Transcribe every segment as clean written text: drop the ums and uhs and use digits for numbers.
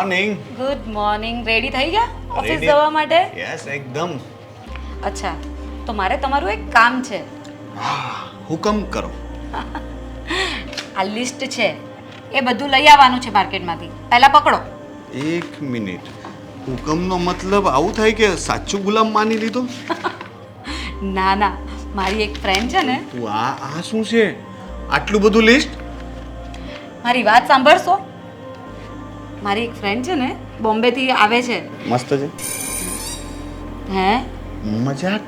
Morning. Good morning. Ready થઈ ગયા office Ready. જવા માટે? યસ એકદમ. અચ્છા, તો મારે તમારું એક કામ છે. હુકમ કરો. આ લિસ્ટ છે એ બધું લઈ આવવાનું છે માર્કેટમાંથી. પહેલા પકડો. એક મિનિટ. હુકમનો મતલબ આવું થાય કે સાચું ગુલામ માની લીધો? ના ના, મારી એક ફ્રેન્ડ છે ને. તું આ શું છે? આટલું બધું લિસ્ટ? મારી વાત સાંભળશો? મારી એક ફ્રેન્ડ છે ને, બોમ્બેથી આવે છે. મસ્ત છે. હે? મજાક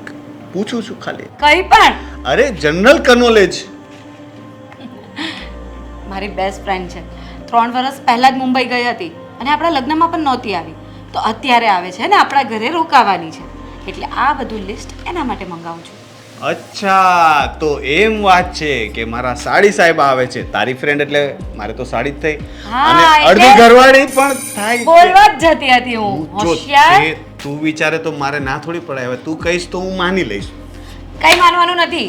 પૂછું છું ખાલી. કંઈ પણ. અરે જનરલ નોલેજ. મારી બેસ્ટ ફ્રેન્ડ છે. 3 વર્ષ પહેલા જ મુંબઈ ગઈ હતી અને આપણા લગ્નમાં પણ નહોતી આવી. તો અત્યારે આવે છે ને આપણા ઘરે રોકાવાની છે. એટલે આ બધું લિસ્ટ એના માટે મંગાવું છું. અચ્છા, તો એમ વાત છે કે મારા સાડી સાહેબ આવે છે. તારી ફ્રેન્ડ એટલે મારે તો સાડી જ થઈ. હા, અને એટલે અડધી ઘરવાળી પણ થાય. બોલવા જ જતી હતી હું. જો હોશિયાર. તું વિચારે તો મારે ના થોડી પડાય. હવે તું કહીશ તો હું માની લઈશ. કઈ માનવાનું નથી.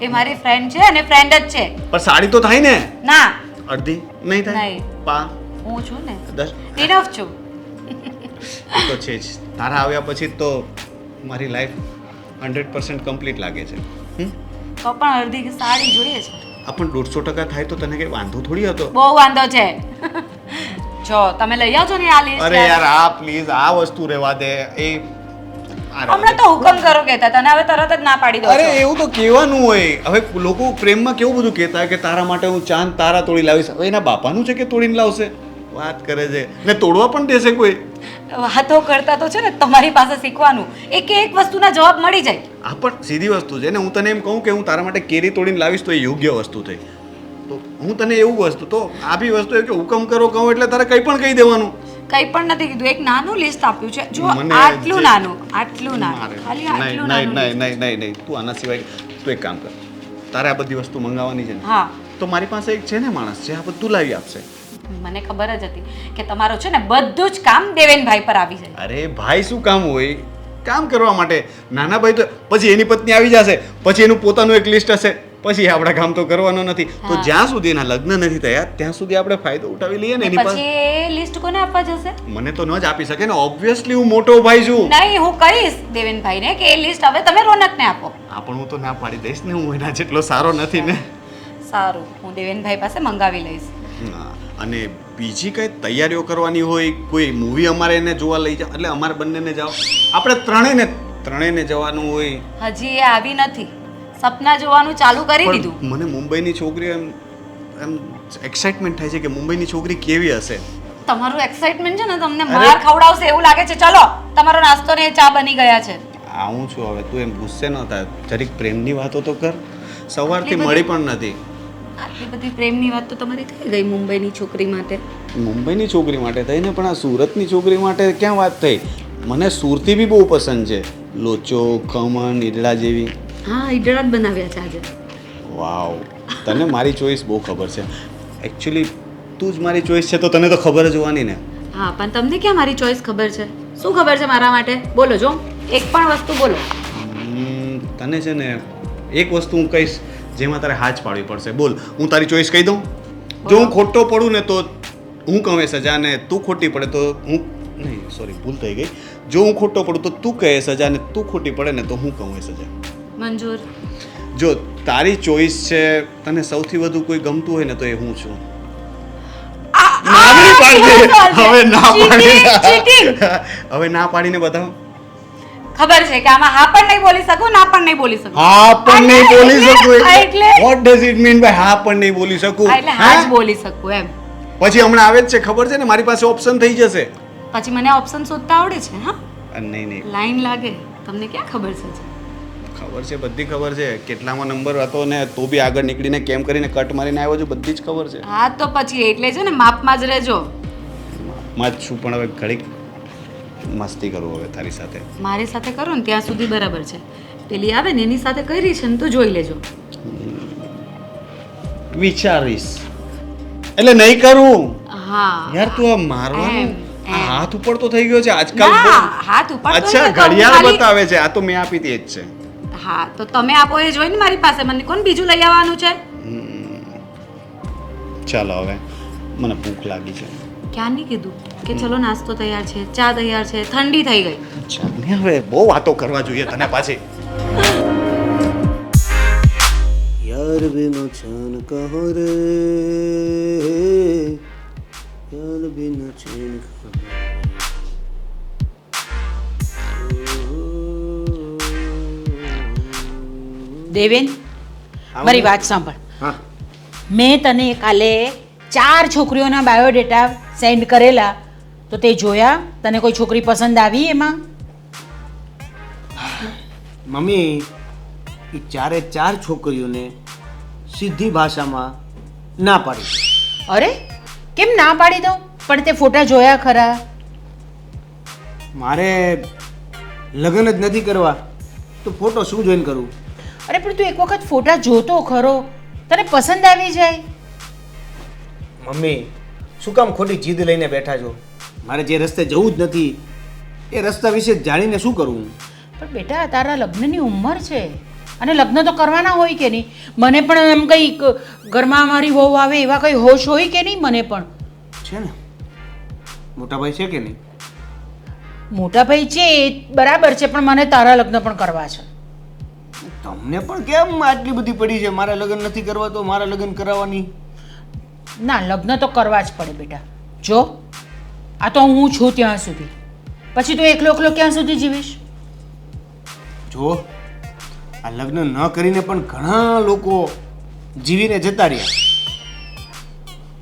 એ મારી ફ્રેન્ડ છે અને ફ્રેન્ડ જ છે. પણ સાડી તો થાય ને? ના, અડધી નહીં થાય? નહીં. પા હું છું ને, 10 ઇનફ છું. એ તો છે જ. તારા આવ્યા પછી તો મારી લાઈફ 100% કમ્પ્લીટ લાગે છે. તો પણ અડધી સાડી જોઈએ છે. આ પણ 150% થાય તો તને કઈ વાંધો થોડી હતો? બહુ વાંધો છે. જો તમે લઈ આવજો ને આ લિસ્ટ. અરે યાર આ પ્લીઝ આ વસ્તુ રહેવા દે. એ હમણાં તો હુકમ કરો કહેતા તને, હવે તરત જ ના પાડી દો અરે છો. એવું તો કહેવાનું હોય. હવે લોકો પ્રેમમાં કેવું બધું કહેતા હોય કે તારા માટે હું ચાંદ તારા તોડી લાવીશ. હવે એના બાપાનું છે કે તોડીને લાવશે? વાત કરે છે ને તોડવા પણ દેશે કોઈ? વાતો કરતા તો છે ને તમારી પાસે શીખવાનું. એક વસ્તુના જવાબ મળી જાય. આ પણ સીધી વસ્તુ છે ને. હું તને એમ કહું કે હું તારા માટે કેરી તોડીને લાવીશ તો એ યોગ્ય વસ્તુ થઈ. તો હું તને એવું વસ્તુ તો આ બી વસ્તુ કે હુકમ કરો કહું એટલે તારે કંઈ પણ કહી દેવાનું. કંઈ પણ નથી કીધું. એક નાનું લિસ્ટ આપ્યું છે. જો મને આટલું જે- નાનું, આટલું નાનું, મારે ખાલી નહીં આટલું નહીં નાનું. નહીં નહીં નહીં તું આના સિવાય તું એક કામ કર. તારે આ બધી વસ્તુ મંગાવવાની છે ને, હા, તો મારી પાસે એક છે ને માણસ છે આ બધું લાવી આપશે. મને ખબર જ હતી કે તમારો છે ને બધું જ કામ દેવેનભાઈ પર આવી જાય. અરે ભાઈ શું કામ હોય? કામ કરવા માટે નાના ભાઈ તો પછી એની પત્ની આવી જશે, પછી એનું પોતાનું એક લિસ્ટ હશે, પછી આપણા કામ તો કરવાનો નથી. તો હા. જ્યાં સુધી એના લગ્ન નથી થયા ત્યાં સુધી આપણે ફાયદો ઉઠાવી લઈએ ને એની પાસે. પછી એ લિસ્ટ કોને આપવા જશે? મને તો ન જ આપી શકે ને. ઓબ્વિયસલી હું મોટો ભાઈ છું. નહીં, હું કહીશ દેવેનભાઈને કે એ લિસ્ટ હવે તમે રોનકને આપો. આ પણ હું તો ના પાડી દઈશ ને. હું એના જેટલો સારો નથી ને. સારું, હું દેવેનભાઈ પાસે મંગાવી લઈશ. હા, અને બીજી કઈ તૈયારીઓ કરવાની હોય, કોઈ મૂવી અમારે એને જોવા લઈ જાવ એટલે અમારે બંનેને જાઓ, આપણે ત્રણેયને જવાનું હોય. હજી એ આવી નથી. સપના જોવાનું ચાલુ કરી પણ દીધું. મને મુંબઈની છોકરી એમ એમ એક્સાઇટમેન્ટ થાય છે કે મુંબઈની છોકરી કેવી હશે. તમારું એક્સાઇટમેન્ટ છે ને તમને અરે. માર ખવડાવશે એવું લાગે છે. ચલો, તમારો નાસ્તો ને ચા બની ગયા છે. આવું છું હવે. તું એમ ગુસ્સે ન થાય. જરીક પ્રેમની વાતો તો કર. સવારથી આટલી બધી? મળી પણ નથી. આટલી બધી પ્રેમની વાત તો તમારી થઈ ગઈ મુંબઈની છોકરી માટે. મુંબઈની છોકરી માટે થઈ ને, પણ આ સુરતની છોકરી માટે ક્યાં વાત થઈ? મને સુરતી બી બહુ પસંદ છે. લોચો, ખમણ, ઈડલા જેવી. હા, ઈડળા જ બનાવ્યા છે આજે. વાવ, તને મારી ચોઈસ બહુ ખબર છે. એકચ્યુઅલી તું જ મારી ચોઈસ છે તો તને તો ખબર જ હોવાની ને. હા, પણ તમને ક્યાં મારી ચોઈસ ખબર છે? શું ખબર છે મારા માટે? બોલો જો, એક પણ વસ્તુ બોલો. તને છે ને એક વસ્તુ હું કહીશ જેમાં તારે હાથ પાડવી પડશે. બોલ, હું તારી ચોઈસ કહી દઉં? જો હું ખોટો પડું ને તો હું કહું એ સજા, ને તું ખોટી પડે તો હું નહીં, સોરી ભૂલ થઈ ગઈ. જો હું ખોટો પડું તો તું કહે સજા, ને તું ખોટી પડે ને તો હું કહું એ સજા. મંજૂર. જો તારી ચોઈસ છે, તને સૌથી વધુ કોઈ ગમતું હોય ને તો એ હું છું. નાની પાડી દે. હવે ના પાડી. હવે ના પાડીને બતાવો. ખબર છે કે આમાં હા પણ નહીં બોલી શકું, ના પણ નહીં બોલી શકું. હા પણ નહીં બોલી શકું એટલે what does it mean bye હા પણ નહીં બોલી શકું? એટલે હા જ બોલી શકું એમ. પછી હમણાં આવે જ છે, ખબર છે ને, મારી પાસે ઓપ્શન થઈ જશે. પછી મને ઓપ્શન શોધતા આવડે છે. હા, નહીં નહીં, લાઈન લાગે. તમને ક્યાં ખબર છે? ખબર છે, બધી ખબર છે. કેટલામાં નંબર હતો ને તો બી આગળ નીકળીને કેમ કરીને કટ મારીને આવ્યો છું, બધી જ ખબર છે. હા, તો પછી એટલે છે ને માપમાં જ રહેજો. માં જ છું, પણ હવે ઘડીક મસ્તી કરું હવે તારી સાથે. મારી સાથે કરો ને ત્યાં સુધી બરાબર છે. પેલી આવે ને એની સાથે કરી છે ને તો જોઈ લેજો. વિચારીશ એટલે નહીં કરું. હા યાર તું આ મારવાનું એમ, આ હાથ ઉપર તો થઈ ગયો છે આજકાલ. ના, હાથ ઉપર તો અચ્છા, નહીં, તો હું ઘડિયાળ ખાલી- બતાવે છે. આ તો મેં આપી હતી એ જ છે. હા, તો તમે આપો એ જોઈને મારી પાસે. મને કોણ બીજું લઈ આવવાનું છે? ચાલો હવે મને ભૂખ લાગી છે. ક્યારની કીધું કે ચલો નાસ્તો તૈયાર છે, ચા તૈયાર છે, ઠંડી થઈ ગઈ. ચાલને હવે બહુ વાતો કરવા જોઈએ તને પાછી. यार बिना चैन कहो रे यार बिना चैन દેવેન, મારી વાત સાંભળ. હા મેં તને કાલે 4 છોકરીઓના બાયોડેટા સેન્ડ કરેલા, તો તે જોયા? તને કોઈ છોકરી પસંદ આવી એમાં? મમ્મી એ 4 છોકરીઓને સીધી ભાષામાં ના પાડી. અરે કેમ ના પાડી દઉં? પણ તે ફોટા જોયા ખરા? મારે લગ્ન જ નથી કરવા તો ફોટો શું જોઈન કરું? અરે પણ તું એક વખત ફોટા જોતો ખરો, તને પસંદ આવી જાય. મમ્મી શું કામ ખોટી જીદ લઈને બેઠા છો? મારે જે રસ્તે જવું જ નથી એ રસ્તા વિશે જાણીને શું કરવું? પણ બેટા, તારા લગ્નની ઉંમર છે અને લગ્ન તો કરવાના હોય કે નહીં? મને પણ એમ કંઈક ઘરમાં મારી વહુ આવે એવા કંઈ હોશ હોય કે નહીં? મને પણ છે ને, મોટા ભાઈ છે કે નહીં? મોટા ભાઈ છે એ બરાબર છે, પણ મને તારા લગ્ન પણ કરવા છે. તમને પણ કેમ આટલી બધી પડી છે? મારા લગ્ન નથી કરવા તો મારા લગ્ન કરાવવાની? ના, લગ્ન તો કરવા જ પડે બેટા. જો આ તો હું છું ત્યાં સુધી, પછી તું એકલો એકલો ક્યાં સુધી જીવીશ? જો આ લગ્ન ન કરીને પણ ઘણા લોકો જીવીને જતા રહ્યા,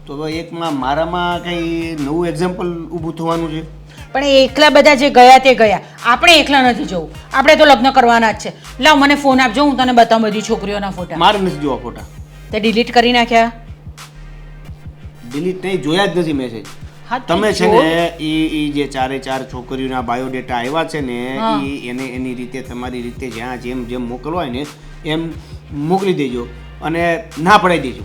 તો હવે એકમાં મારામાં કંઈ નવું એક્ઝામ્પલ ઊભું થવાનું છે. પણ એ એકલા બધા જે ગયા તે ગયા, આપણે એકલા નથી જવું. આપણે તો લગ્ન કરવાના જ છે. લાવ મને ફોન આપજો, હું તને બતાવું બધી છોકરીઓના ફોટા. મારે નથી જોવા ફોટા. તે ડિલીટ કરી નાખ્યા? ડિલીટ નહીં, જોયા જ નથી મેસેજ. હા, તો તમે છે જો. ને એ જે 4 છોકરીઓના બાયોડેટા આવ્યા છે ને હા. એને એની રીતે તમારી રીતે જ્યાં જેમ જેમ મોકલવાય ને એમ મોકલી દેજો અને ના પડાવી દેજો.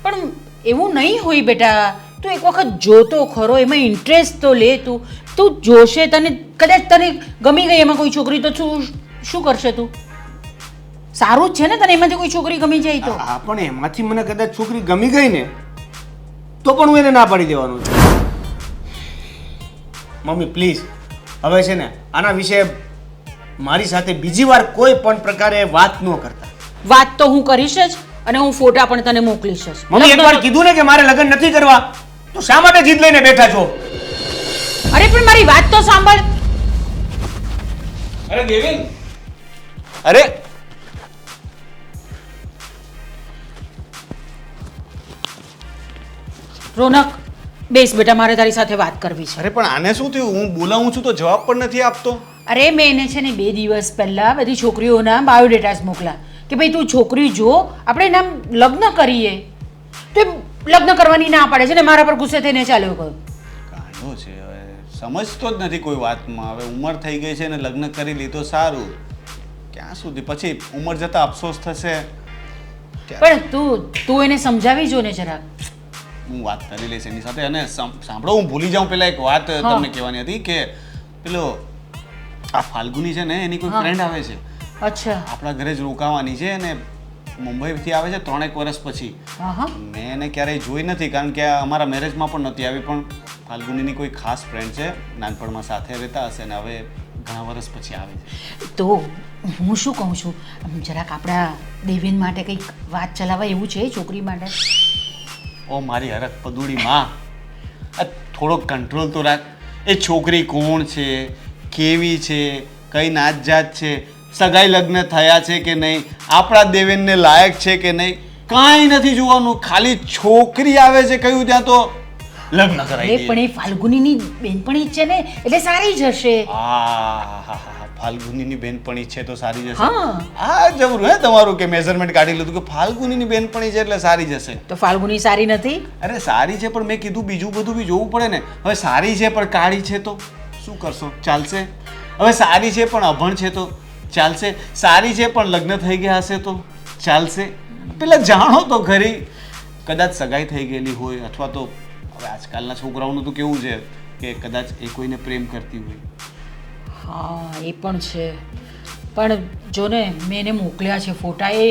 પણ એવું નહીં હોય બેટા, તું એક વખત જોતો ખરો, એમાં ઇન્ટરેસ્ટ તો લે. તું જોશે, તને કદાચ તને ગમી ગઈ એમાં કોઈ છોકરી, તો શું કરશે તું? સારું જ છે ને, તને એમાંથી કોઈ છોકરી ગમી જાય તો? હા, પણ એમાંથી મને કદાચ છોકરી ગમી ગઈ ને તો પણ હું એને ના પાડી દેવાનું છું. મમ્મી પ્લીઝ, હવે છે ને આના વિશે મારી સાથે બીજી વાર કોઈ પણ પ્રકારે વાત ન કરતા. વાત તો હું કરીશ જ, અને હું ફોટા પણ તને મોકલીશ જ. મમ્મી એકવાર કીધું ને કે મારે લગ્ન નથી કરવા, તો શા માટે જીદ લઈને બેઠા છો? અરે પણ મારી વાત તો સાંભળ. અરે દેવેન, અરે રોનક, બેસ બેટા, મારે તારી સાથે વાત કરવી છે. અરે પણ આને શું થયું? હું બોલાવું છું તો જવાબ પણ નથી આપતો. અરે મેં એને છે ને 2 દિવસ પહેલા બધી છોકરીઓના બાયોડેટાસ મોકલા કે ભાઈ તું છોકરી જો, આપણે એના લગ્ન કરીએ. તો એ લગ્ન કરવાની ના પાડે છે ને મારા પર ગુસ્સે થઈને ચાલ્યો ગયો. કાંડો છે, હવે સમજતો જ નથી કોઈ વાતમાં. હવે ઉંમર થઈ ગઈ છે ને લગ્ન કરી લીધો સારું. ક્યાં સુધી પછી ઉંમર જતા અફસોસ થશે. પણ તું એને સમજાવી જો ને જરાક. હું વાત કરી લઈશ એની સાથે. અને સાંભળો, હું ભૂલી જાઉં પેલા એક વાત તમને કહેવાની હતી કે પેલો આ ફાલ્ગુની છે ને, એની કોઈ ફ્રેન્ડ આવે છે અચ્છા. આપણા ઘરે જ રોકાવાની છે, અને મુંબઈથી આવે છે 3 વર્ષ પછી. હા હા. મેં એને ક્યારેય જોઈ નથી, કારણ કે આ અમારા મેરેજમાં પણ નથી આવી. પણ ફાલ્ગુનીની કોઈ ખાસ ફ્રેન્ડ છે, નાનપણમાં સાથે રહેતા હશે ને હવે ઘણા વર્ષ પછી આવે છે. તો હું શું કહું છું, આમ જરાક આપણા દેવેન માટે કંઈક વાત ચલાવાય એવું છે છોકરી માટે? ઓ મારી હરખ પદુડી માં, આ થોડોક કંટ્રોલ તો રાખ. એ છોકરી કોણ છે, કેવી છે, કઈ નાત જાત છે, સગાઈ લગ્ન થયા છે કે નહીં, આપણા દેવેનને લાયક છે કે નહીં, કાંઈ નથી જોવાનું. ખાલી છોકરી આવે છે કહ્યું ત્યાં તો લગ્ન કરાવી અરે દઈએ. પણ એ ફાલ્ગુનીની બેનપણી જ છે ને, એટલે સારી જ હશે. આ ફાલ્ગુનીની બેનપણી છે તો સારી જશે. હા. આ જબરું હે તમારું કે મેઝરમેન્ટ કાઢી લીધું કે ફાલ્ગુનીની બેનપણી છે એટલે સારી જશે. તો ફાલ્ગુની સારી નથી? અરે સારી છે, પણ મેં કીધું બીજું બધું બી જોવું પડે ને. હવે સારી છે પણ કાળી છે તો શું કરશો? ચાલશે? હવે સારી છે પણ અભણ છે તો ચાલશે? સારી છે પણ લગ્ન થઈ ગયા હશે તો ચાલશે? પેલા જાણો તો ખરી, કદાચ સગાઈ થઈ ગયેલી હોય, અથવા તો હવે આજકાલના છોકરાઓનું તો કેવું છે કે કદાચ એ કોઈને પ્રેમ કરતી હોય. હા એ પણ છે. પણ જો ને મેં એને મોકલ્યા છે ફોટા, એ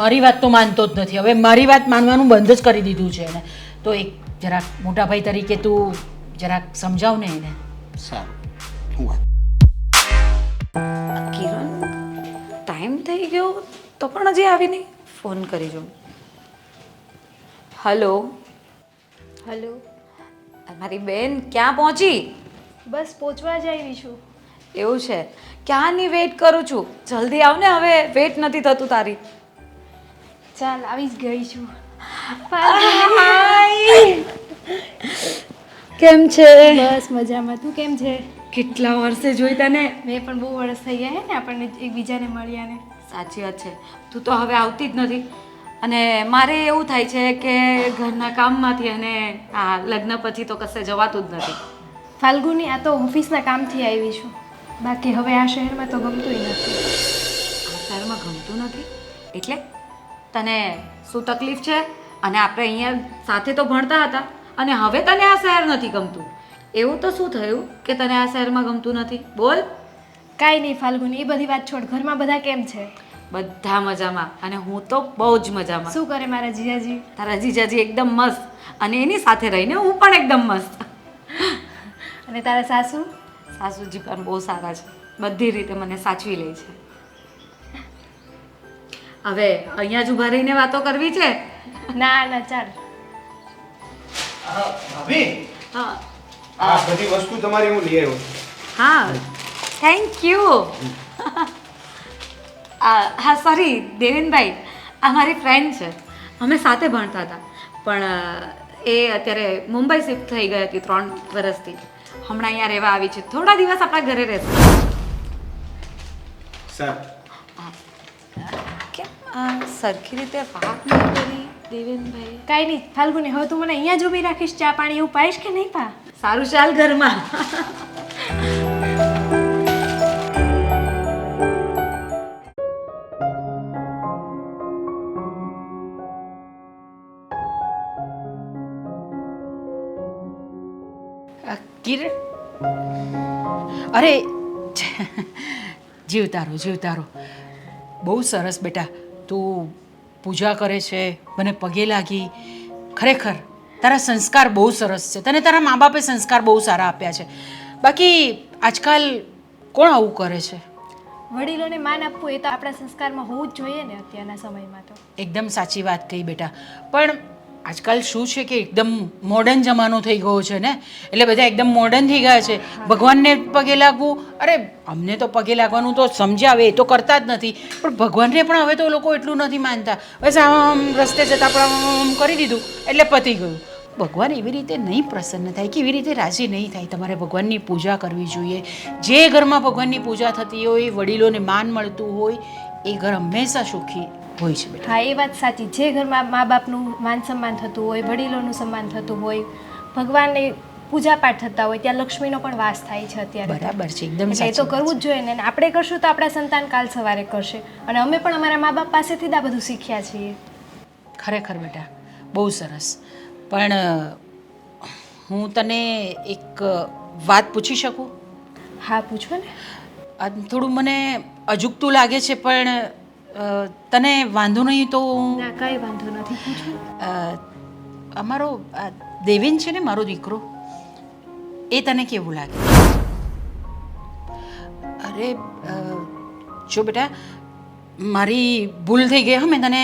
મારી વાત તો માનતો જ નથી. હવે મારી વાત માનવાનું બંધ જ કરી દીધું છે એને. તો એક જરાક મોટા ભાઈ તરીકે તું જરાક સમજાવ ને એને. સારું હું વાત કિરણ ટાઈમ થઈ ગયો તો પણ હજી આવી નહીં. ફોન કરી જો. હલો હલો, મારી બેન ક્યાં પહોંચી? બસ પહોંચવા જ આવી છું. એવું છે? ક્યાંની વેઇટ કરું છું. જલ્દી આવ ને, હવે વેઇટ નથી થતું તારી. ચાલ આવી જ ગઈ છું. કેમ છે? બસ મજામાં. તું કેમ છે? કેટલા વર્ષે જોઈ તને. મેં પણ બહુ વર્ષ થઈ ગયા હે ને આપણને એકબીજાને મળ્યાને. સાચી વાત છે. તું તો હવે આવતી જ નથી. અને મારે એવું થાય છે કે ઘરના કામમાંથી અને આ લગ્ન પછી તો કશે જવાતું જ નથી. ફાલ્ગુની, આ તો ઓફિસના કામથી આવી છું. બાકી હવે આ શહેરમાં તો ગમતુંય નથી. આ શહેરમાં ગમતું નથી એટલે તને શું તકલીફ છે? અને આપણે અહીંયા સાથે તો ભણતા હતા અને હવે તને આ શહેર નથી ગમતું. એવું તો શું થયું કે તને આ શહેરમાં ગમતું નથી? બોલ. કાંઈ નહીં ફાલ્ગુની, એ બધી વાત છોડ. ઘરમાં બધા કેમ છે? બધા મજામાં અને હું તો બહુ જ મજામાં. શું કરે મારા જીજાજી? તારા જીજાજી એકદમ મસ્ત અને એની સાથે રહીને હું પણ એકદમ મસ્ત. અને તારા સાસુ? સાસુજી પણ બહુ સારા છે. બધી રીતે મને સાચવી લે છે. હવે અહીંયા જ ઊભા રહીને વાતો કરવી છે? ના ના, ચાલ. ભાભી હા આ બધી વસ્તુ તમારી હું લઈ આવ્યો છું. હા, થેન્ક યુ. હા સોરી દેવેનભાઈ, આ મારી ફ્રેન્ડ છે. અમે સાથે ભણતા હતા પણ એ અત્યારે મુંબઈ શિફ્ટ થઈ ગઈ હતી 3 વર્ષથી. હમણાં અહીંયા રહેવા આવી છે. થોડા દિવસ આપણા ઘરે રહેશે. સારું કેમ સરખી રીતે વાત નહીં કરી દેવેનભાઈ? કાંઈ નહીં ફાલ્ગુની, હવે તું મને અહીંયા જ ઊભી રાખીશ? ચા પાણી એવું પાઈશ કે નહીં પા? સારું ચાલ ઘરમાં. કિરણ, અરે જીવતારો જીવતારો, બહુ સરસ બેટા. તું પૂજા કરે છે, મને પગે લાગી. ખરેખર તારા સંસ્કાર બહુ સરસ છે. તને તારા મા બાપે સંસ્કાર બહુ સારા આપ્યા છે. બાકી આજકાલ કોણ આવું કરે છે? વડીલોને માન આપવું એ તો આપણા સંસ્કારમાં હોવું જ જોઈએ ને અત્યારના સમયમાં તો. એકદમ સાચી વાત કહી બેટા. પણ આજકાલ શું છે કે એકદમ મોડર્ન જમાનો થઈ ગયો છે ને, એટલે બધા એકદમ મોડર્ન થઈ ગયા છે. ભગવાનને પગે લાગવું, અરે અમને તો પગે લાગવાનું તો સમજાવે, એ તો કરતા જ નથી. પણ ભગવાનને પણ હવે તો લોકો એટલું નથી માનતા. બસ આમ રસ્તે જતાં પણ આમ કરી દીધું એટલે પતી ગયું. ભગવાન એવી રીતે નહીં પ્રસન્ન થાય, કે એવી રીતે રાજી નહીં થાય. તમારે ભગવાનની પૂજા કરવી જોઈએ. જે ઘરમાં ભગવાનની પૂજા થતી હોય, વડીલોને માન મળતું હોય, એ ઘર હંમેશા સુખી હોય છે બેટા. હા, એ વાત સાચી. જે ઘરમાં મા બાપનું માન સન્માન થતું હોય, વડીલોનું સન્માન થતું હોય, ભગવાનની પૂજાપાઠ થતા હોય, ત્યાં લક્ષ્મીનો પણ વાસ થાય છે અત્યારે. બરાબર છે, એકદમ એટલે એ તો કરવું જ જોઈએ ને. અને આપણે કરશું તો આપણા સંતાન કાલ સવારે કરશે. અને અમે પણ અમારા મા બાપ પાસેથી જ આ બધું શીખ્યા છીએ. ખરેખર બેટા, બહુ સરસ. પણ હું તને એક વાત પૂછી શકું? હા, પૂછો ને. આ થોડું મને અજુગતું લાગે છે, પણ તને વાંધો નહીં તો ના, કાંઈ વાંધો નથી, પૂછો. અમારો દેવેન છે ને, મારો દીકરો, એ તને કેવું લાગે? અરે જો બેટા, મારી ભૂલ થઈ ગઈ. મેં તને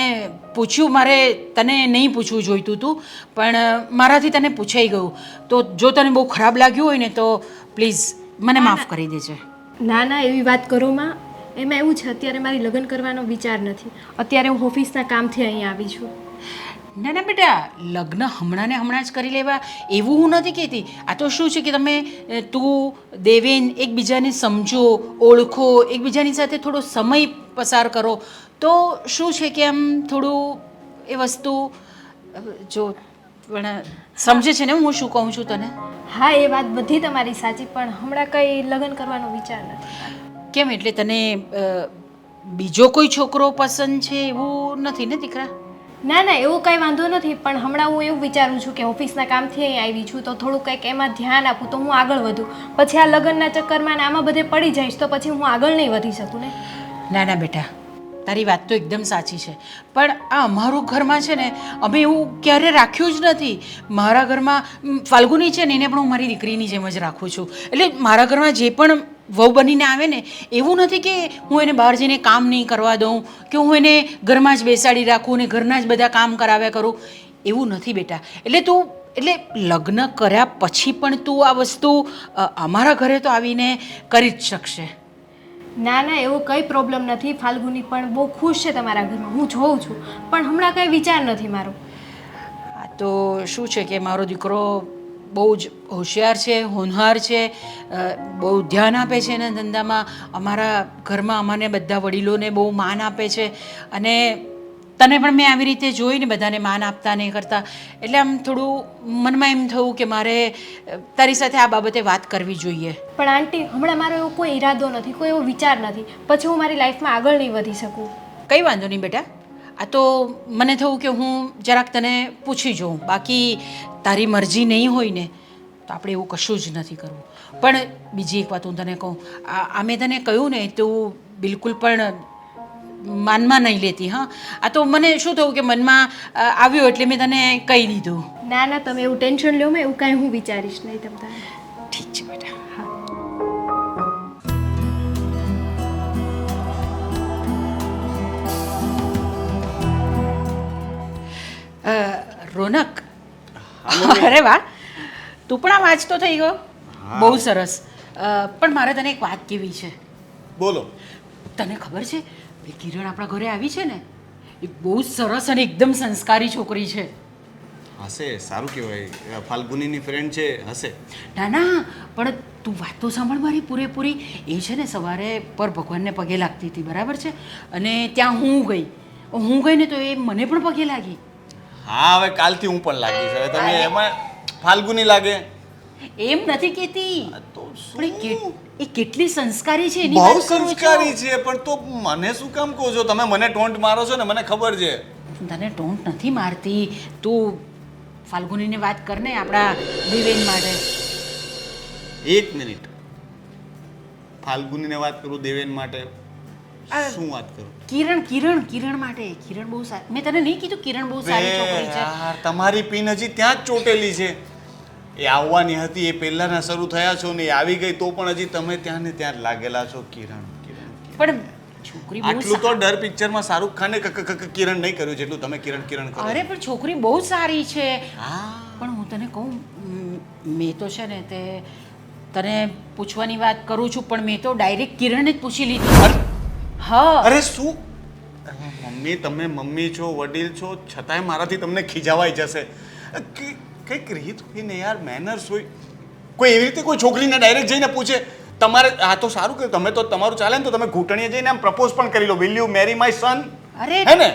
પૂછ્યું, મારે તને નહીં પૂછવું જોઈતું હતું, પણ મારાથી તને પૂછાઈ ગયું. તો જો તને બહુ ખરાબ લાગ્યું હોય ને તો પ્લીઝ મને માફ કરી દેજે. ના ના, એવી વાત કરો માં. એમાં એવું છે, અત્યારે મારી લગ્ન કરવાનો વિચાર નથી. અત્યારે હું ઓફિસના કામથી અહીંયા આવી છું. ના ના બેટા, લગ્ન હમણાં ને હમણાં જ કરી લેવા એવું હું નથી કહેતી. આ તો શું છે કે તમે તું દેવેન એકબીજાને સમજો, ઓળખો, એકબીજાની સાથે થોડો સમય પસાર કરો તો શું છે કે આમ થોડું એ વસ્તુ જો પણ સમજે છે ને હું શું કહું છું તને? હા, એ વાત બધી તમારી સાચી, પણ હમણાં કંઈ લગ્ન કરવાનો વિચાર નથી. કેમ, એટલે તને બીજો કોઈ છોકરો પસંદ છે એવું નથી ને દીકરા? ના ના, એવો કાંઈ વાંધો નથી, પણ હમણાં હું એવું વિચારું છું કે ઓફિસના કામથી અહીં આવી છું તો થોડું કંઈક એમાં ધ્યાન આપું તો હું આગળ વધું. પછી આ લગ્નના ચક્કરમાં ને આમાં બધે પડી જઈશ તો પછી હું આગળ નહીં વધી શકું ને. ના ના બેટા, તારી વાત તો એકદમ સાચી છે, પણ આ અમારું ઘરમાં છે ને અમે એવું ક્યારે રાખ્યું જ નથી. મારા ઘરમાં ફાલ્ગુની છે ને એને પણ હું મારી દીકરીની જેમ જ રાખું છું. એટલે મારા ઘરમાં જે પણ વહુ બનીને આવે ને એવું નથી કે હું એને બહાર જઈને કામ નહીં કરવા દઉં કે હું એને ઘરમાં જ બેસાડી રાખું ને ઘરના જ બધા કામ કરાવ્યા કરું. એવું નથી બેટા. એટલે લગ્ન કર્યા પછી પણ તું આ વસ્તુ અમારા ઘરે તો આવીને કરી જ શકશે. ના ના, એવો કંઈ પ્રોબ્લેમ નથી. ફાલ્ગુની પણ બહુ ખુશ છે તમારા ઘરમાં, હું જોઉં છું. પણ હમણાં કંઈ વિચાર નથી મારો. આ તો શું છે કે મારો દીકરો બહુ જ હોશિયાર છે, હોનહાર છે, બહુ ધ્યાન આપે છે એના ધંધામાં. અમારા ઘરમાં અમને બધા વડીલોને બહુ માન આપે છે અને તને પણ મેં આવી રીતે જોઈને બધાને માન આપતા નહીં કરતા. એટલે આમ થોડું મનમાં એમ થયું કે મારે તારી સાથે આ બાબતે વાત કરવી જોઈએ. પણ આંટી, હમણાં મારો એવો કોઈ ઈરાદો નથી, કોઈ એવો વિચાર નથી. પછી હું મારી લાઈફમાં આગળ નહીં વધી શકું. કંઈ વાંધો નહીં બેટા. આ તો મને થયું કે હું જરાક તને પૂછી જોઉં. બાકી તારી મરજી નહીં હોય ને તો આપણે એવું કશું જ નથી કરવું. પણ બીજી એક વાત હું તને કહું, આ મેં તને કહ્યું ને તું બિલકુલ પણ માનમાં નહીં લેતી. હા, આ તો મને શું થયું કે મનમાં આવ્યું એટલે મેં તને કહી દીધું. ના ના, તમે એવું ટેન્શન લ્યો, મેં એવું કાંઈ હું વિચારીશ નહીં તમ તારે. ઠીક છે બેટા. રોનક, અરે વાહ, તું પણ આ વાંચતો થઈ ગયો. બહુ સરસ. પણ મારે તને એક વાત કહેવી છે. બોલો. તને ખબર છે એ કિરણ આપણા ઘરે આવી છે ને એ બહુ સરસ અને એકદમ સંસ્કારી છોકરી છે. હશે, સારું કહેવાય. ફાલ્ગુનીની ફ્રેન્ડ છે, હશે. ના ના, પણ તું વાત તો સાંભળ મારી પૂરેપૂરી. એ છે ને સવારે પર ભગવાનને પગે લાગતી હતી, બરાબર છે, અને ત્યાં હું ગઈ ને તો એ મને પણ પગે લાગી. હા, હવે કાલથી હું પણ લાગીશ. હવે તમે એમાં ફાલ્ગુની લાગે એમ નથી કહેતી, તો પણ એ કેટલી સંસ્કારી છે એની બહુ વાત કરું છું. સંસ્કારી છે, પણ તો મને શું કામ કહો છો તમે? મને ટોન્ટ મારો છો ને, મને ખબર છે. તને ટોન્ટ નથી મારતી. તું ફાલ્ગુનીને વાત કર ને આપણા દેવેન માટે. એક મિનિટ. ફાલ્ગુનીને વાત કરું દેવેન માટે? શું વાત કરું? કિરણ માટે. કિરણ બહુ સારી. મેં તને નહીં કીધું કિરણ બહુ સારી છોકરી છે? યાર, તમારી પિન હજી ત્યાં જ ચોટેલી છે. એ આવવાની હતી, એ પહેલાના શરૂ થયા છો ને એ આવી ગઈ તો પણ હજી તમે ત્યાં ને ત્યાં જ લાગેલા છો. કિરણ. પણ છોકરી બહુ આટલું તો ડર પિક્ચરમાં શાહરુખ ખાને કિરણ નહીં કર્યું જેટલું તમે કિરણ કરો. અરે પણ છોકરી બહુ સારી છે. હા, પણ હું તને કહું, મેં તો છે ને તે તને પૂછવાની વાત કરું છું પણ મેં તો ડાયરેક્ટ કિરણને જ પૂછી લીધી. હા. અરે શું મમ્મી, તમે મમ્મી છો, વડીલ છો, છતાંય મારાથી તમને ખીજાવાઈ જશે. કંઈક રીત હોય ને યાર, મેનર્સ હોય. કોઈ એવી રીતે કોઈ છોકરીને ડાયરેક્ટ જઈને પૂછે? તમારે આ તો સારું કે તમે તો તમારું ચાલે ને તો તમે ઘૂંટણીએ જઈને આમ પ્રપોઝ પણ કરી લો, will you marry my son? અરે હે ને?